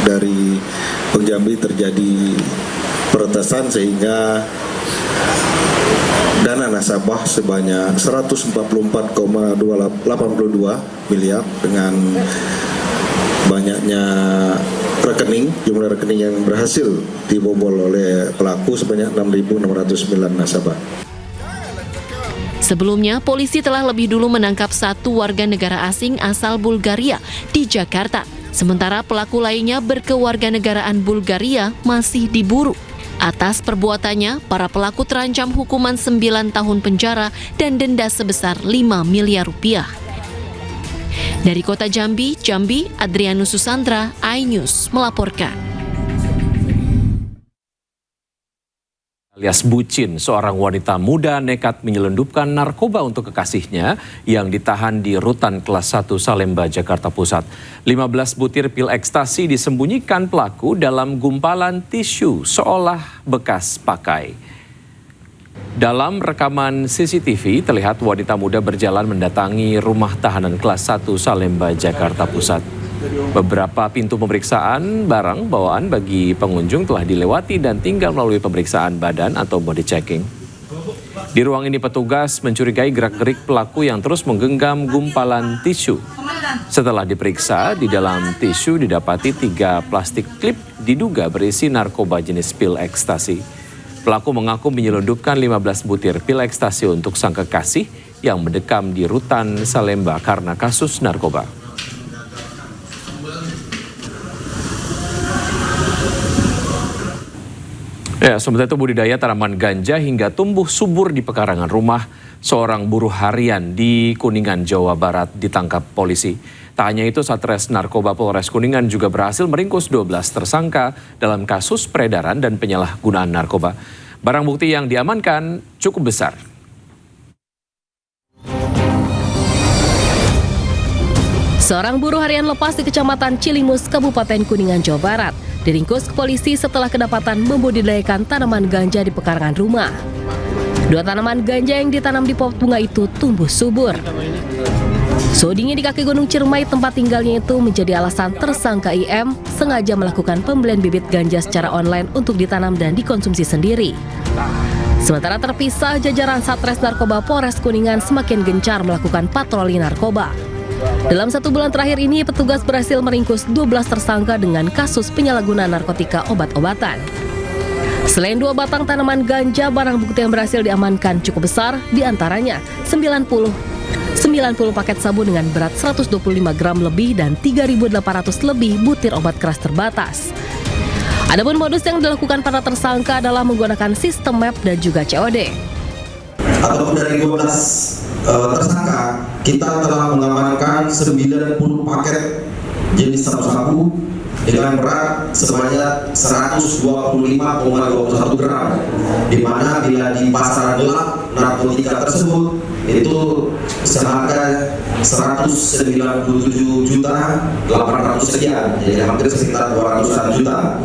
dari Bank Jambi terjadi peretasan sehingga dana nasabah sebanyak 144,82 miliar dengan banyaknya jumlah rekening yang berhasil dibobol oleh pelaku sebanyak 6.609 nasabah. Sebelumnya, polisi telah lebih dulu menangkap 1 warga negara asing asal Bulgaria di Jakarta. Sementara pelaku lainnya berkewarganegaraan Bulgaria masih diburu. Atas perbuatannya, para pelaku terancam hukuman 9 tahun penjara dan denda sebesar 5 miliar rupiah. Dari Kota Jambi, Adrianus Susandra, iNews melaporkan. Alias bucin, seorang wanita muda nekat menyelundupkan narkoba untuk kekasihnya yang ditahan di Rutan Kelas 1 Salemba, Jakarta Pusat. 15 butir pil ekstasi disembunyikan pelaku dalam gumpalan tisu seolah bekas pakai. Dalam rekaman CCTV, terlihat wanita muda berjalan mendatangi rumah tahanan kelas 1 Salemba, Jakarta Pusat. Beberapa pintu pemeriksaan barang bawaan bagi pengunjung telah dilewati dan tinggal melalui pemeriksaan badan atau body checking. Di ruang ini petugas mencurigai gerak-gerik pelaku yang terus menggenggam gumpalan tisu. Setelah diperiksa, di dalam tisu didapati 3 plastik klip diduga berisi narkoba jenis pil ekstasi. Pelaku mengaku menyelundupkan 15 butir pil ekstasi untuk sang kekasih yang mendekam di rutan Salemba karena kasus narkoba. Ya, sementara itu budidaya tanaman ganja hingga tumbuh subur di pekarangan rumah seorang buruh harian di Kuningan, Jawa Barat ditangkap polisi. Tak hanya itu, Satres Narkoba Polres Kuningan juga berhasil meringkus 12 tersangka dalam kasus peredaran dan penyalahgunaan narkoba. Barang bukti yang diamankan cukup besar. Seorang buruh harian lepas di Kecamatan Cilimus, Kabupaten Kuningan, Jawa Barat, diringkus ke polisi setelah kedapatan membudidayakan tanaman ganja di pekarangan rumah. 2 tanaman ganja yang ditanam di pot bunga itu tumbuh subur. Suhu dingin di kaki Gunung Ciremai tempat tinggalnya itu menjadi alasan tersangka IM sengaja melakukan pembelian bibit ganja secara online untuk ditanam dan dikonsumsi sendiri. Sementara terpisah, jajaran Satres Narkoba Polres Kuningan semakin gencar melakukan patroli narkoba. Dalam 1 bulan terakhir ini, petugas berhasil meringkus 12 tersangka dengan kasus penyalahgunaan narkotika obat-obatan. Selain 2 batang tanaman ganja, barang bukti yang berhasil diamankan cukup besar, diantaranya 90 paket sabu dengan berat 125 gram lebih dan 3.800 lebih butir obat keras terbatas. Adapun modus yang dilakukan para tersangka adalah menggunakan sistem map dan juga COD. Ataupun dari 12 tersangka, kita telah mengamankan 90 paket jenis sabu-sabu dengan berat sebanyak 125,21 gram, di mana bila di pasar gelap narkotika tersebut itu seharga 197.800 sekian, jadi hampir sekitar 200-an juta.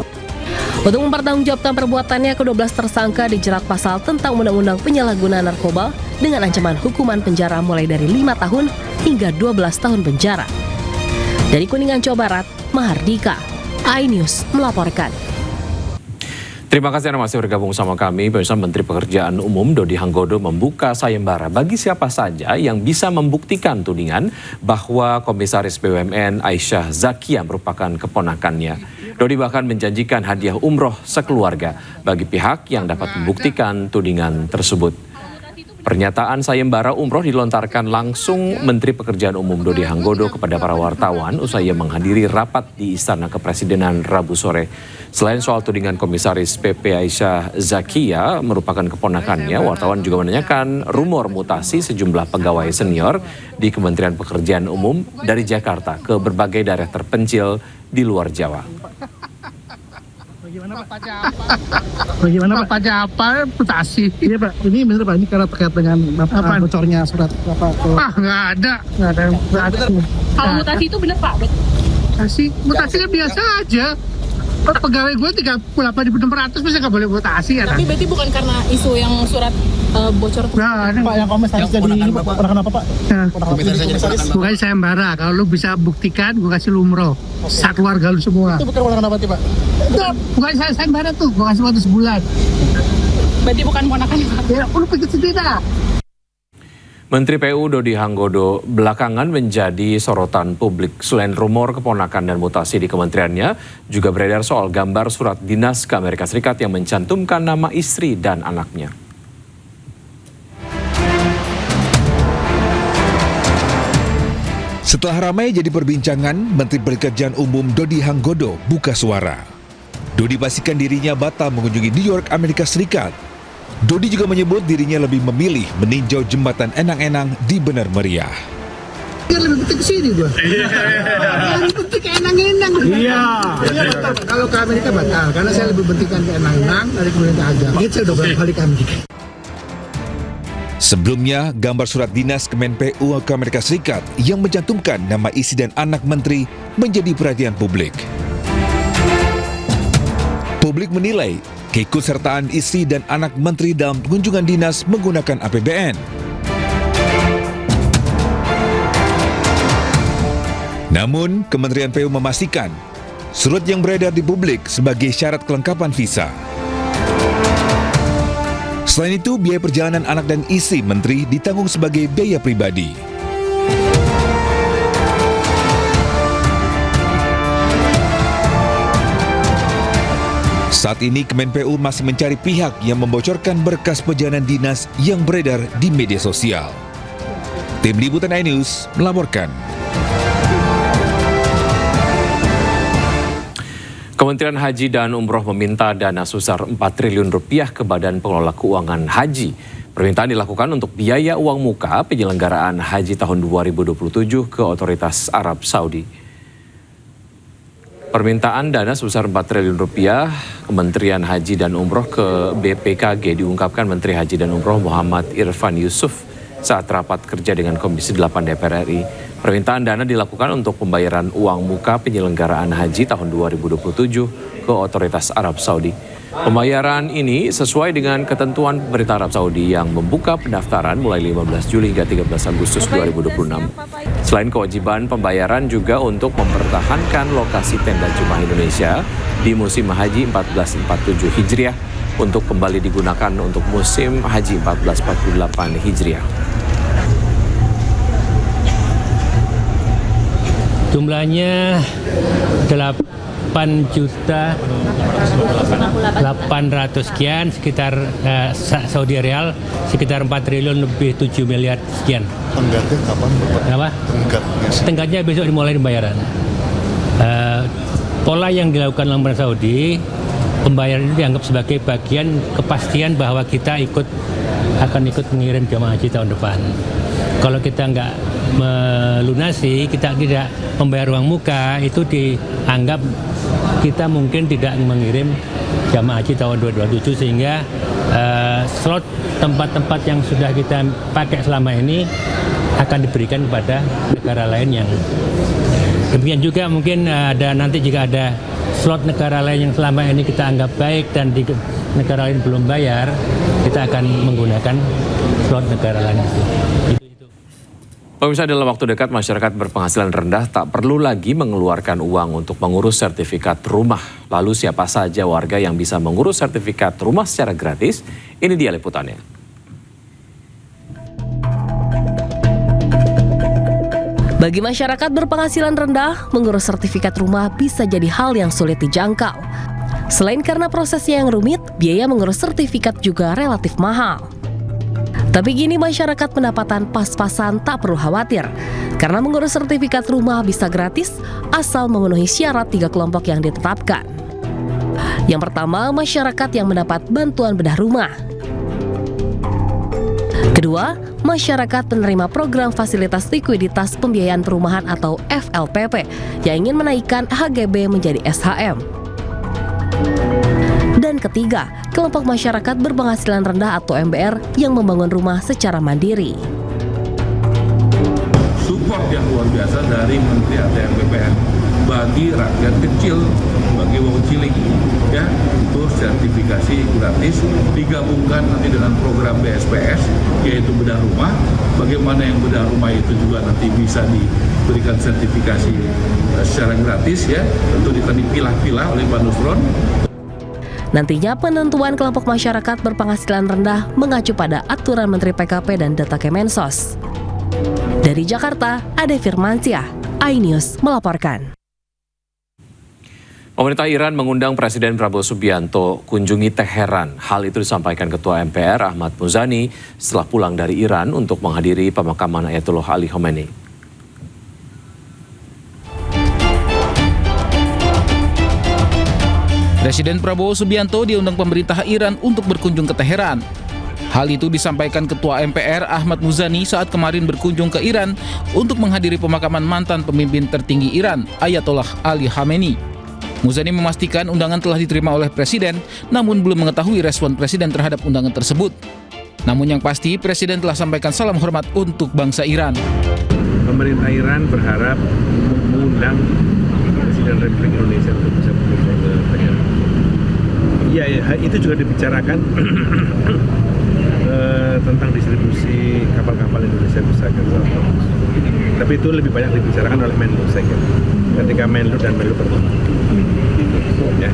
Untuk mempertanggungjawabkan perbuatannya, ke-12 tersangka dijerat pasal tentang Undang-Undang Penyalahgunaan Narkoba dengan ancaman hukuman penjara mulai dari 5 tahun hingga 12 tahun penjara. Dari Kuningan, Jawa Barat, Mahardika, iNews melaporkan. Terima kasih Anda masih bergabung sama kami. Pemirsa, Menteri Pekerjaan Umum Dodi Hanggodo membuka sayembara bagi siapa saja yang bisa membuktikan tudingan bahwa Komisaris BUMN Aisyah Zakia merupakan keponakannya. Dodi bahkan menjanjikan hadiah umroh sekeluarga bagi pihak yang dapat membuktikan tudingan tersebut. Pernyataan sayembara umroh dilontarkan langsung Menteri Pekerjaan Umum Dodi Hanggodo kepada para wartawan usai menghadiri rapat di Istana Kepresidenan Rabu sore. Selain soal tudingan Komisaris PP Aisyah Zakia merupakan keponakannya, wartawan juga menanyakan rumor mutasi sejumlah pegawai senior di Kementerian Pekerjaan Umum dari Jakarta ke berbagai daerah terpencil di luar Jawa. Bagaimana Pak Japar mutasi? Iya Pak, ini benar Pak, ini karena terkait dengan bocornya surat Bapak. Nggak ada. Kalau mutasi itu benar Pak? Mutasinya biasa aja. Pegawai gue 38.600 bisa nggak boleh mutasi ya? Tapi berarti bukan karena isu yang surat bocor. Nah, Pak yang komisaris jadi ini ponakan apa Pak? Bukan sayembara. Kalau lu bisa buktikan, gue kasih lu umroh. Keluarga lu semua. Itu bukan ponakan apa Pak? Bukan sayembara tuh, gue kasih waktu sebulan. Berarti bukan ponakan Pak? Ya, lu pikir sendiri dah. Menteri PU Dodi Hanggodo belakangan menjadi sorotan publik. Selain rumor keponakan dan mutasi di kementeriannya, juga beredar soal gambar surat dinas ke Amerika Serikat yang mencantumkan nama istri dan anaknya. Setelah ramai jadi perbincangan, Menteri Pekerjaan Umum Dodi Hanggodo buka suara. Dodi pastikan dirinya batal mengunjungi New York, Amerika Serikat. Dodi juga menyebut dirinya lebih memilih meninjau jembatan Enang-Enang di Bener Meriah. Lebih penting ke sini gue. Lebih penting ke Enang-Enang. Iya. Kalau ke Amerika batal, karena saya lebih pentingkan ke Enang-Enang dari kemudian ke Agam. Ini saya udah berapa kali ke Amerika. Sebelumnya, gambar surat dinas Kemen PU ke Amerika Serikat yang mencantumkan nama istri dan anak menteri menjadi perhatian publik. Publik menilai keikutsertaan istri dan anak menteri dalam kunjungan dinas menggunakan APBN. Namun, Kementerian PU memastikan surat yang beredar di publik sebagai syarat kelengkapan visa. Selain itu, biaya perjalanan anak dan istri menteri ditanggung sebagai biaya pribadi. Saat ini Kemenpu masih mencari pihak yang membocorkan berkas perjalanan dinas yang beredar di media sosial. Tim Liputan iNews melaporkan. Kementerian Haji dan Umroh meminta dana sebesar 4 triliun rupiah ke Badan Pengelola Keuangan Haji. Permintaan dilakukan untuk biaya uang muka penyelenggaraan haji tahun 2027 ke Otoritas Arab Saudi. Permintaan dana sebesar 4 triliun rupiah Kementerian Haji dan Umroh ke BPKG diungkapkan Menteri Haji dan Umroh Muhammad Irfan Yusuf saat rapat kerja dengan Komisi 8 DPR RI. Permintaan dana dilakukan untuk pembayaran uang muka penyelenggaraan haji tahun 2027 ke Otoritas Arab Saudi. Pembayaran ini sesuai dengan ketentuan pemerintah Arab Saudi yang membuka pendaftaran mulai 15 Juli hingga 13 Agustus 2026. Selain kewajiban pembayaran juga untuk mempertahankan lokasi tenda jemaah Indonesia di musim haji 1447 Hijriah untuk kembali digunakan untuk musim haji 1448 Hijriah. Jumlahnya 8.800.000 sekian, sekitar Saudi Rial sekitar 4 triliun lebih 7 miliar sekian. Tenggatnya kapan Bapak? Kenapa? Tenggatnya besok dimulai pembayaran. Pola yang dilakukan oleh pemerintah Saudi, pembayaran itu dianggap sebagai bagian kepastian bahwa kita akan ikut mengirim jemaah haji tahun depan. Kalau kita nggak melunasi, kita tidak membayar uang muka, itu dianggap kita mungkin tidak mengirim jamaah haji tahun 2027 sehingga slot tempat-tempat yang sudah kita pakai selama ini akan diberikan kepada negara lain yang demikian juga mungkin ada nanti jika ada slot negara lain yang selama ini kita anggap baik dan di negara lain belum bayar, kita akan menggunakan slot negara lain itu. Pemirsa, dalam waktu dekat masyarakat berpenghasilan rendah tak perlu lagi mengeluarkan uang untuk mengurus sertifikat rumah. Lalu siapa saja warga yang bisa mengurus sertifikat rumah secara gratis? Ini dia liputannya. Bagi masyarakat berpenghasilan rendah, mengurus sertifikat rumah bisa jadi hal yang sulit dijangkau. Selain karena prosesnya yang rumit, biaya mengurus sertifikat juga relatif mahal. Tapi gini masyarakat pendapatan pas-pasan tak perlu khawatir, karena mengurus sertifikat rumah bisa gratis asal memenuhi syarat 3 kelompok yang ditetapkan. Yang pertama, masyarakat yang mendapat bantuan bedah rumah. Kedua, masyarakat penerima program fasilitas likuiditas pembiayaan perumahan atau FLPP yang ingin menaikkan HGB menjadi SHM. Dan ketiga, kelompok masyarakat berpenghasilan rendah atau MBR yang membangun rumah secara mandiri. Support yang luar biasa dari Menteri ATR BPN bagi rakyat kecil, bagi wong cilik, ya, itu sertifikasi gratis digabungkan nanti dengan program BSPS yaitu bedah rumah. Bagaimana yang bedah rumah itu juga nanti bisa diberikan sertifikasi secara gratis, ya, tentu dipilah-pilah oleh Pak Nusron. Nantinya penentuan kelompok masyarakat berpenghasilan rendah mengacu pada aturan Menteri PKP dan Data Kemensos. Dari Jakarta, Ade Firmansyah, iNews melaporkan. Pemerintah Iran mengundang Presiden Prabowo Subianto kunjungi Teheran. Hal itu disampaikan Ketua MPR Ahmad Muzani setelah pulang dari Iran untuk menghadiri pemakaman Ayatollah Ali Khamenei. Presiden Prabowo Subianto diundang pemerintah Iran untuk berkunjung ke Teheran. Hal itu disampaikan Ketua MPR Ahmad Muzani saat kemarin berkunjung ke Iran untuk menghadiri pemakaman mantan pemimpin tertinggi Iran, Ayatollah Ali Khamenei. Muzani memastikan undangan telah diterima oleh Presiden, namun belum mengetahui respon Presiden terhadap undangan tersebut. Namun yang pasti, Presiden telah sampaikan salam hormat untuk bangsa Iran. Pemerintah Iran berharap mengundang Presiden Republik Indonesia untuk bisa berkunjung ke Teheran. Iya, itu juga dibicarakan tentang distribusi kapal-kapal Indonesia bisa ke South. Tapi itu lebih banyak dibicarakan oleh Menlu, saya kira. Ketika Menlu dan Menlu bertemu. Ya.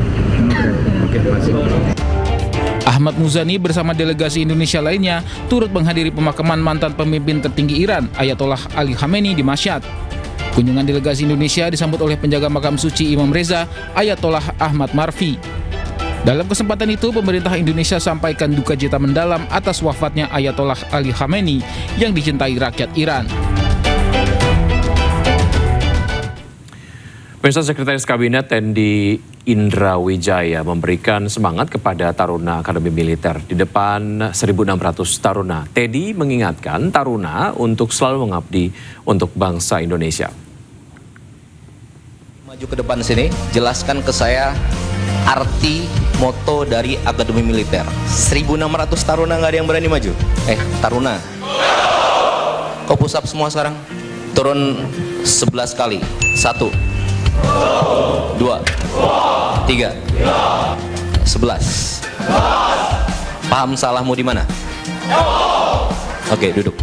Oke, terima kasih. Ahmad Muzani bersama delegasi Indonesia lainnya turut menghadiri pemakaman mantan pemimpin tertinggi Iran, Ayatollah Ali Khamenei di Mashhad. Kunjungan delegasi Indonesia disambut oleh penjaga makam suci Imam Reza, Ayatollah Ahmad Marfi. Dalam kesempatan itu, pemerintah Indonesia sampaikan duka cita mendalam atas wafatnya Ayatollah Ali Khamenei yang dicintai rakyat Iran. Pemirsa, Sekretaris Kabinet Tendi Indra Wijaya memberikan semangat kepada Taruna Akademi Militer. Di depan 1.600 taruna, Teddy mengingatkan taruna untuk selalu mengabdi untuk bangsa Indonesia. Maju ke depan sini, jelaskan ke saya arti moto dari Akademi Militer. 1.600 taruna nggak ada yang berani maju? Taruna. Kau push up semua sekarang? Turun 11 kali. 1, 2, 3, 11. Paham salahmu di mana? Oke, duduk.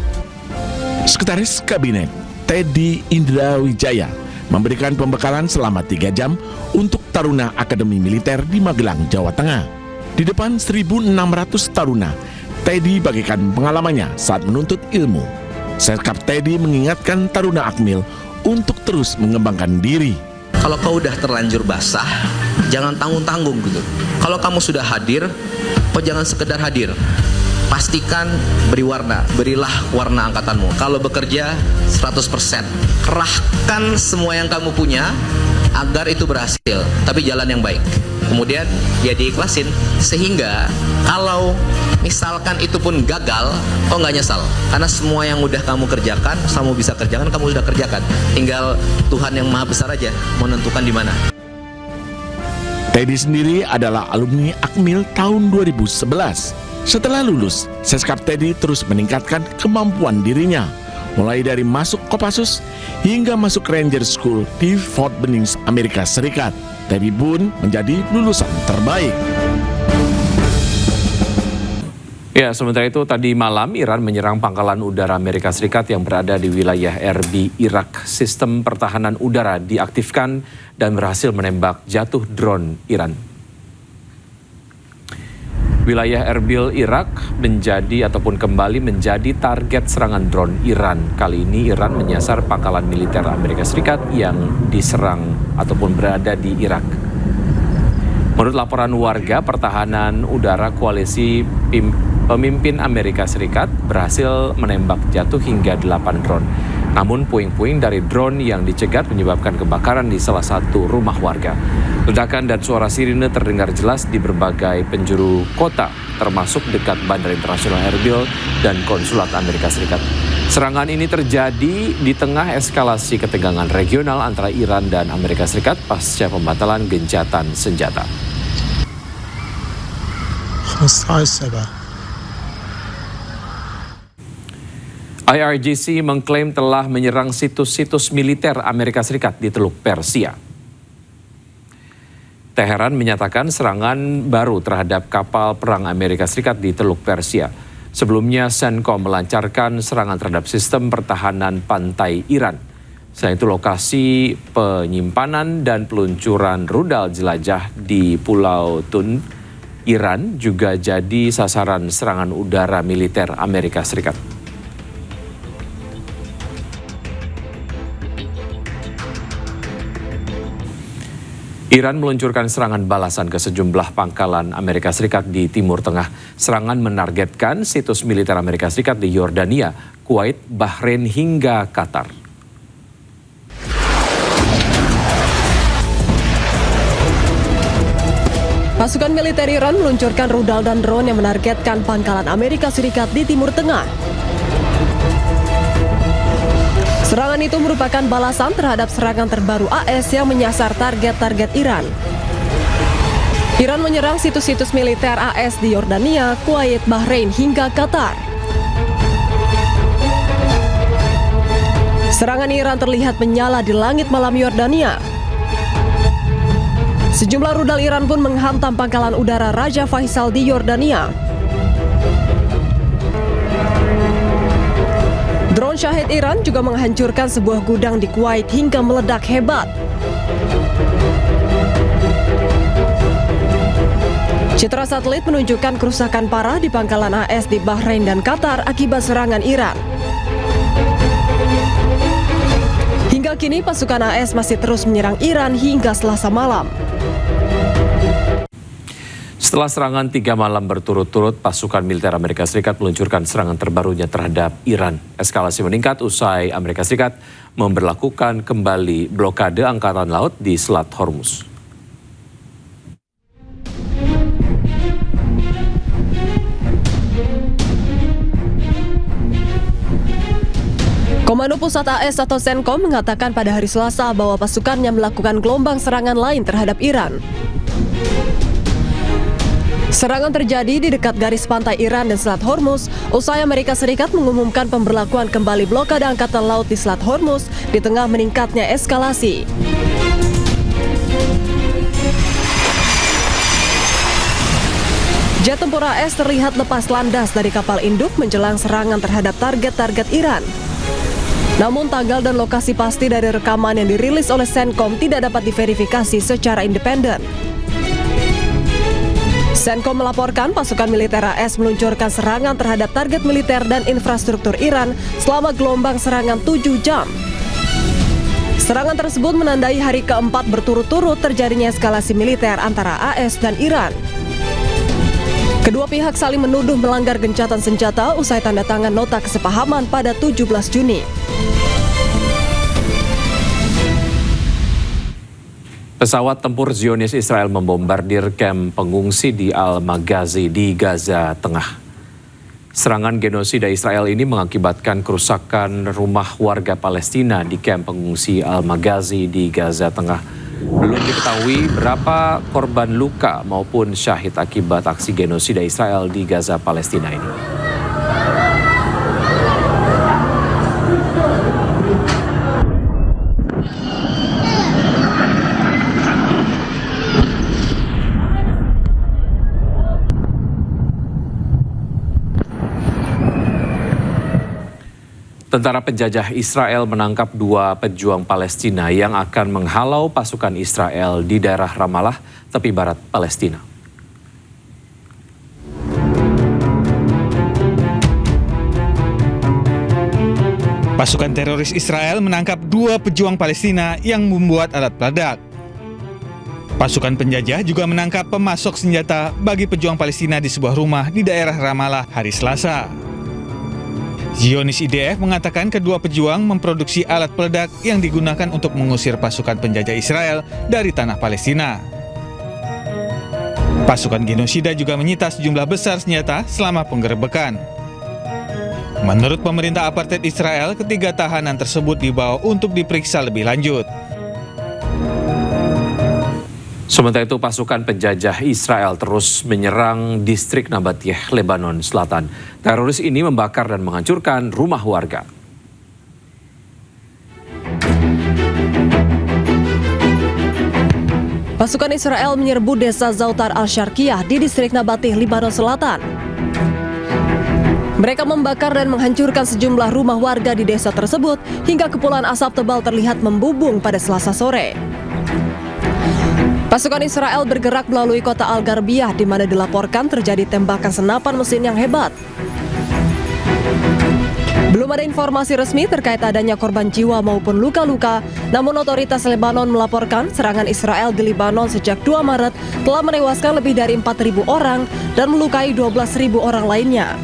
Sekretaris Kabinet Teddy Indra Wijaya memberikan pembekalan selama 3 jam untuk taruna Akademi Militer di Magelang, Jawa Tengah. Di depan 1.600 taruna, Teddy bagikan pengalamannya saat menuntut ilmu. Serkap Teddy mengingatkan taruna Akmil untuk terus mengembangkan diri. Kalau kau udah terlanjur basah, jangan tanggung-tanggung gitu. Kalau kamu sudah hadir, kau jangan sekedar hadir. Pastikan beri warna, berilah warna angkatanmu. Kalau bekerja 100%, kerahkan semua yang kamu punya agar itu berhasil, tapi jalan yang baik. Kemudian ya diikhlasin, sehingga kalau misalkan itu pun gagal, kok nggak nyesal. Karena semua yang udah kamu kerjakan, kamu bisa kerjakan, kamu sudah kerjakan. Tinggal Tuhan yang Maha Besar aja menentukan di mana. Teddy sendiri adalah alumni Akmil tahun 2011. Setelah lulus, Seskap Teddy terus meningkatkan kemampuan dirinya, mulai dari masuk Kopassus hingga masuk Ranger School di Fort Benning, Amerika Serikat. Teddy pun menjadi lulusan terbaik. Ya, sementara itu tadi malam Iran menyerang pangkalan udara Amerika Serikat yang berada di wilayah Erbil, Irak. Sistem pertahanan udara diaktifkan dan berhasil menembak jatuh drone Iran. Wilayah Erbil, Irak kembali menjadi target serangan drone Iran. Kali ini Iran menyasar pangkalan militer Amerika Serikat yang diserang ataupun berada di Irak. Menurut laporan warga, pertahanan udara koalisi pemimpin Amerika Serikat berhasil menembak jatuh hingga 8 drone. Namun puing-puing dari drone yang dicegat menyebabkan kebakaran di salah satu rumah warga. Ledakan dan suara sirine terdengar jelas di berbagai penjuru kota, termasuk dekat Bandara Internasional Erbil dan Konsulat Amerika Serikat. Serangan ini terjadi di tengah eskalasi ketegangan regional antara Iran dan Amerika Serikat pasca pembatalan gencatan senjata. IRGC mengklaim telah menyerang situs-situs militer Amerika Serikat di Teluk Persia. Teheran menyatakan serangan baru terhadap kapal perang Amerika Serikat di Teluk Persia. Sebelumnya, CENTCOM melancarkan serangan terhadap sistem pertahanan pantai Iran. Selain itu, lokasi penyimpanan dan peluncuran rudal jelajah di Pulau Thun, Iran juga jadi sasaran serangan udara militer Amerika Serikat. Iran meluncurkan serangan balasan ke sejumlah pangkalan Amerika Serikat di Timur Tengah. Serangan menargetkan situs militer Amerika Serikat di Yordania, Kuwait, Bahrain hingga Qatar. Pasukan militer Iran meluncurkan rudal dan drone yang menargetkan pangkalan Amerika Serikat di Timur Tengah. Serangan itu merupakan balasan terhadap serangan terbaru AS yang menyasar target-target Iran. Iran menyerang situs-situs militer AS di Yordania, Kuwait, Bahrain hingga Qatar. Serangan Iran terlihat menyala di langit malam Yordania. Sejumlah rudal Iran pun menghantam pangkalan udara Raja Faisal di Yordania. Drone Shahid Iran juga menghancurkan sebuah gudang di Kuwait hingga meledak hebat. Citra satelit menunjukkan kerusakan parah di pangkalan AS di Bahrain dan Qatar akibat serangan Iran. Hingga kini pasukan AS masih terus menyerang Iran hingga Selasa malam. Setelah serangan 3 malam berturut-turut, pasukan militer Amerika Serikat meluncurkan serangan terbarunya terhadap Iran. Eskalasi meningkat usai Amerika Serikat memberlakukan kembali blokade angkatan laut di Selat Hormuz. Komando Pusat AS atau CENTCOM mengatakan pada hari Selasa bahwa pasukannya melakukan gelombang serangan lain terhadap Iran. Serangan terjadi di dekat garis pantai Iran dan Selat Hormuz usai Amerika Serikat mengumumkan pemberlakuan kembali blokade angkatan laut di Selat Hormuz di tengah meningkatnya eskalasi. Jet tempur AS terlihat lepas landas dari kapal induk menjelang serangan terhadap target-target Iran. Namun tanggal dan lokasi pasti dari rekaman yang dirilis oleh CENTCOM tidak dapat diverifikasi secara independen. CENTCOM melaporkan pasukan militer AS meluncurkan serangan terhadap target militer dan infrastruktur Iran selama gelombang serangan 7 jam. Serangan tersebut menandai hari keempat berturut-turut terjadinya eskalasi militer antara AS dan Iran. Kedua pihak saling menuduh melanggar gencatan senjata usai tanda tangan nota kesepahaman pada 17 Juni. Pesawat tempur Zionis Israel membombardir kamp pengungsi di Al-Maghazi di Gaza Tengah. Serangan genosida Israel ini mengakibatkan kerusakan rumah warga Palestina di kamp pengungsi Al-Maghazi di Gaza Tengah. Belum diketahui berapa korban luka maupun syahid akibat aksi genosida Israel di Gaza Palestina ini. Tentara penjajah Israel menangkap 2 pejuang Palestina yang akan menghalau pasukan Israel di daerah Ramallah, tepi barat Palestina. Pasukan teroris Israel menangkap 2 pejuang Palestina yang membuat alat peledak. Pasukan penjajah juga menangkap pemasok senjata bagi pejuang Palestina di sebuah rumah di daerah Ramallah hari Selasa. Zionis IDF mengatakan kedua pejuang memproduksi alat peledak yang digunakan untuk mengusir pasukan penjajah Israel dari tanah Palestina. Pasukan genosida juga menyita sejumlah besar senjata selama penggerebekan. Menurut pemerintah apartheid Israel, ketiga tahanan tersebut dibawa untuk diperiksa lebih lanjut. Sementara itu pasukan penjajah Israel terus menyerang distrik Nabatiyeh, Lebanon Selatan. Teroris ini membakar dan menghancurkan rumah warga. Pasukan Israel menyerbu desa Zautar al-Syarqiyah di distrik Nabatih, Lebanon Selatan. Mereka membakar dan menghancurkan sejumlah rumah warga di desa tersebut hingga kepulan asap tebal terlihat membubung pada Selasa sore. Pasukan Israel bergerak melalui kota Al-Garbiyah di mana dilaporkan terjadi tembakan senapan mesin yang hebat. Belum ada informasi resmi terkait adanya korban jiwa maupun luka-luka, namun otoritas Lebanon melaporkan serangan Israel di Lebanon sejak 2 Maret telah menewaskan lebih dari 4.000 orang dan melukai 12.000 orang lainnya.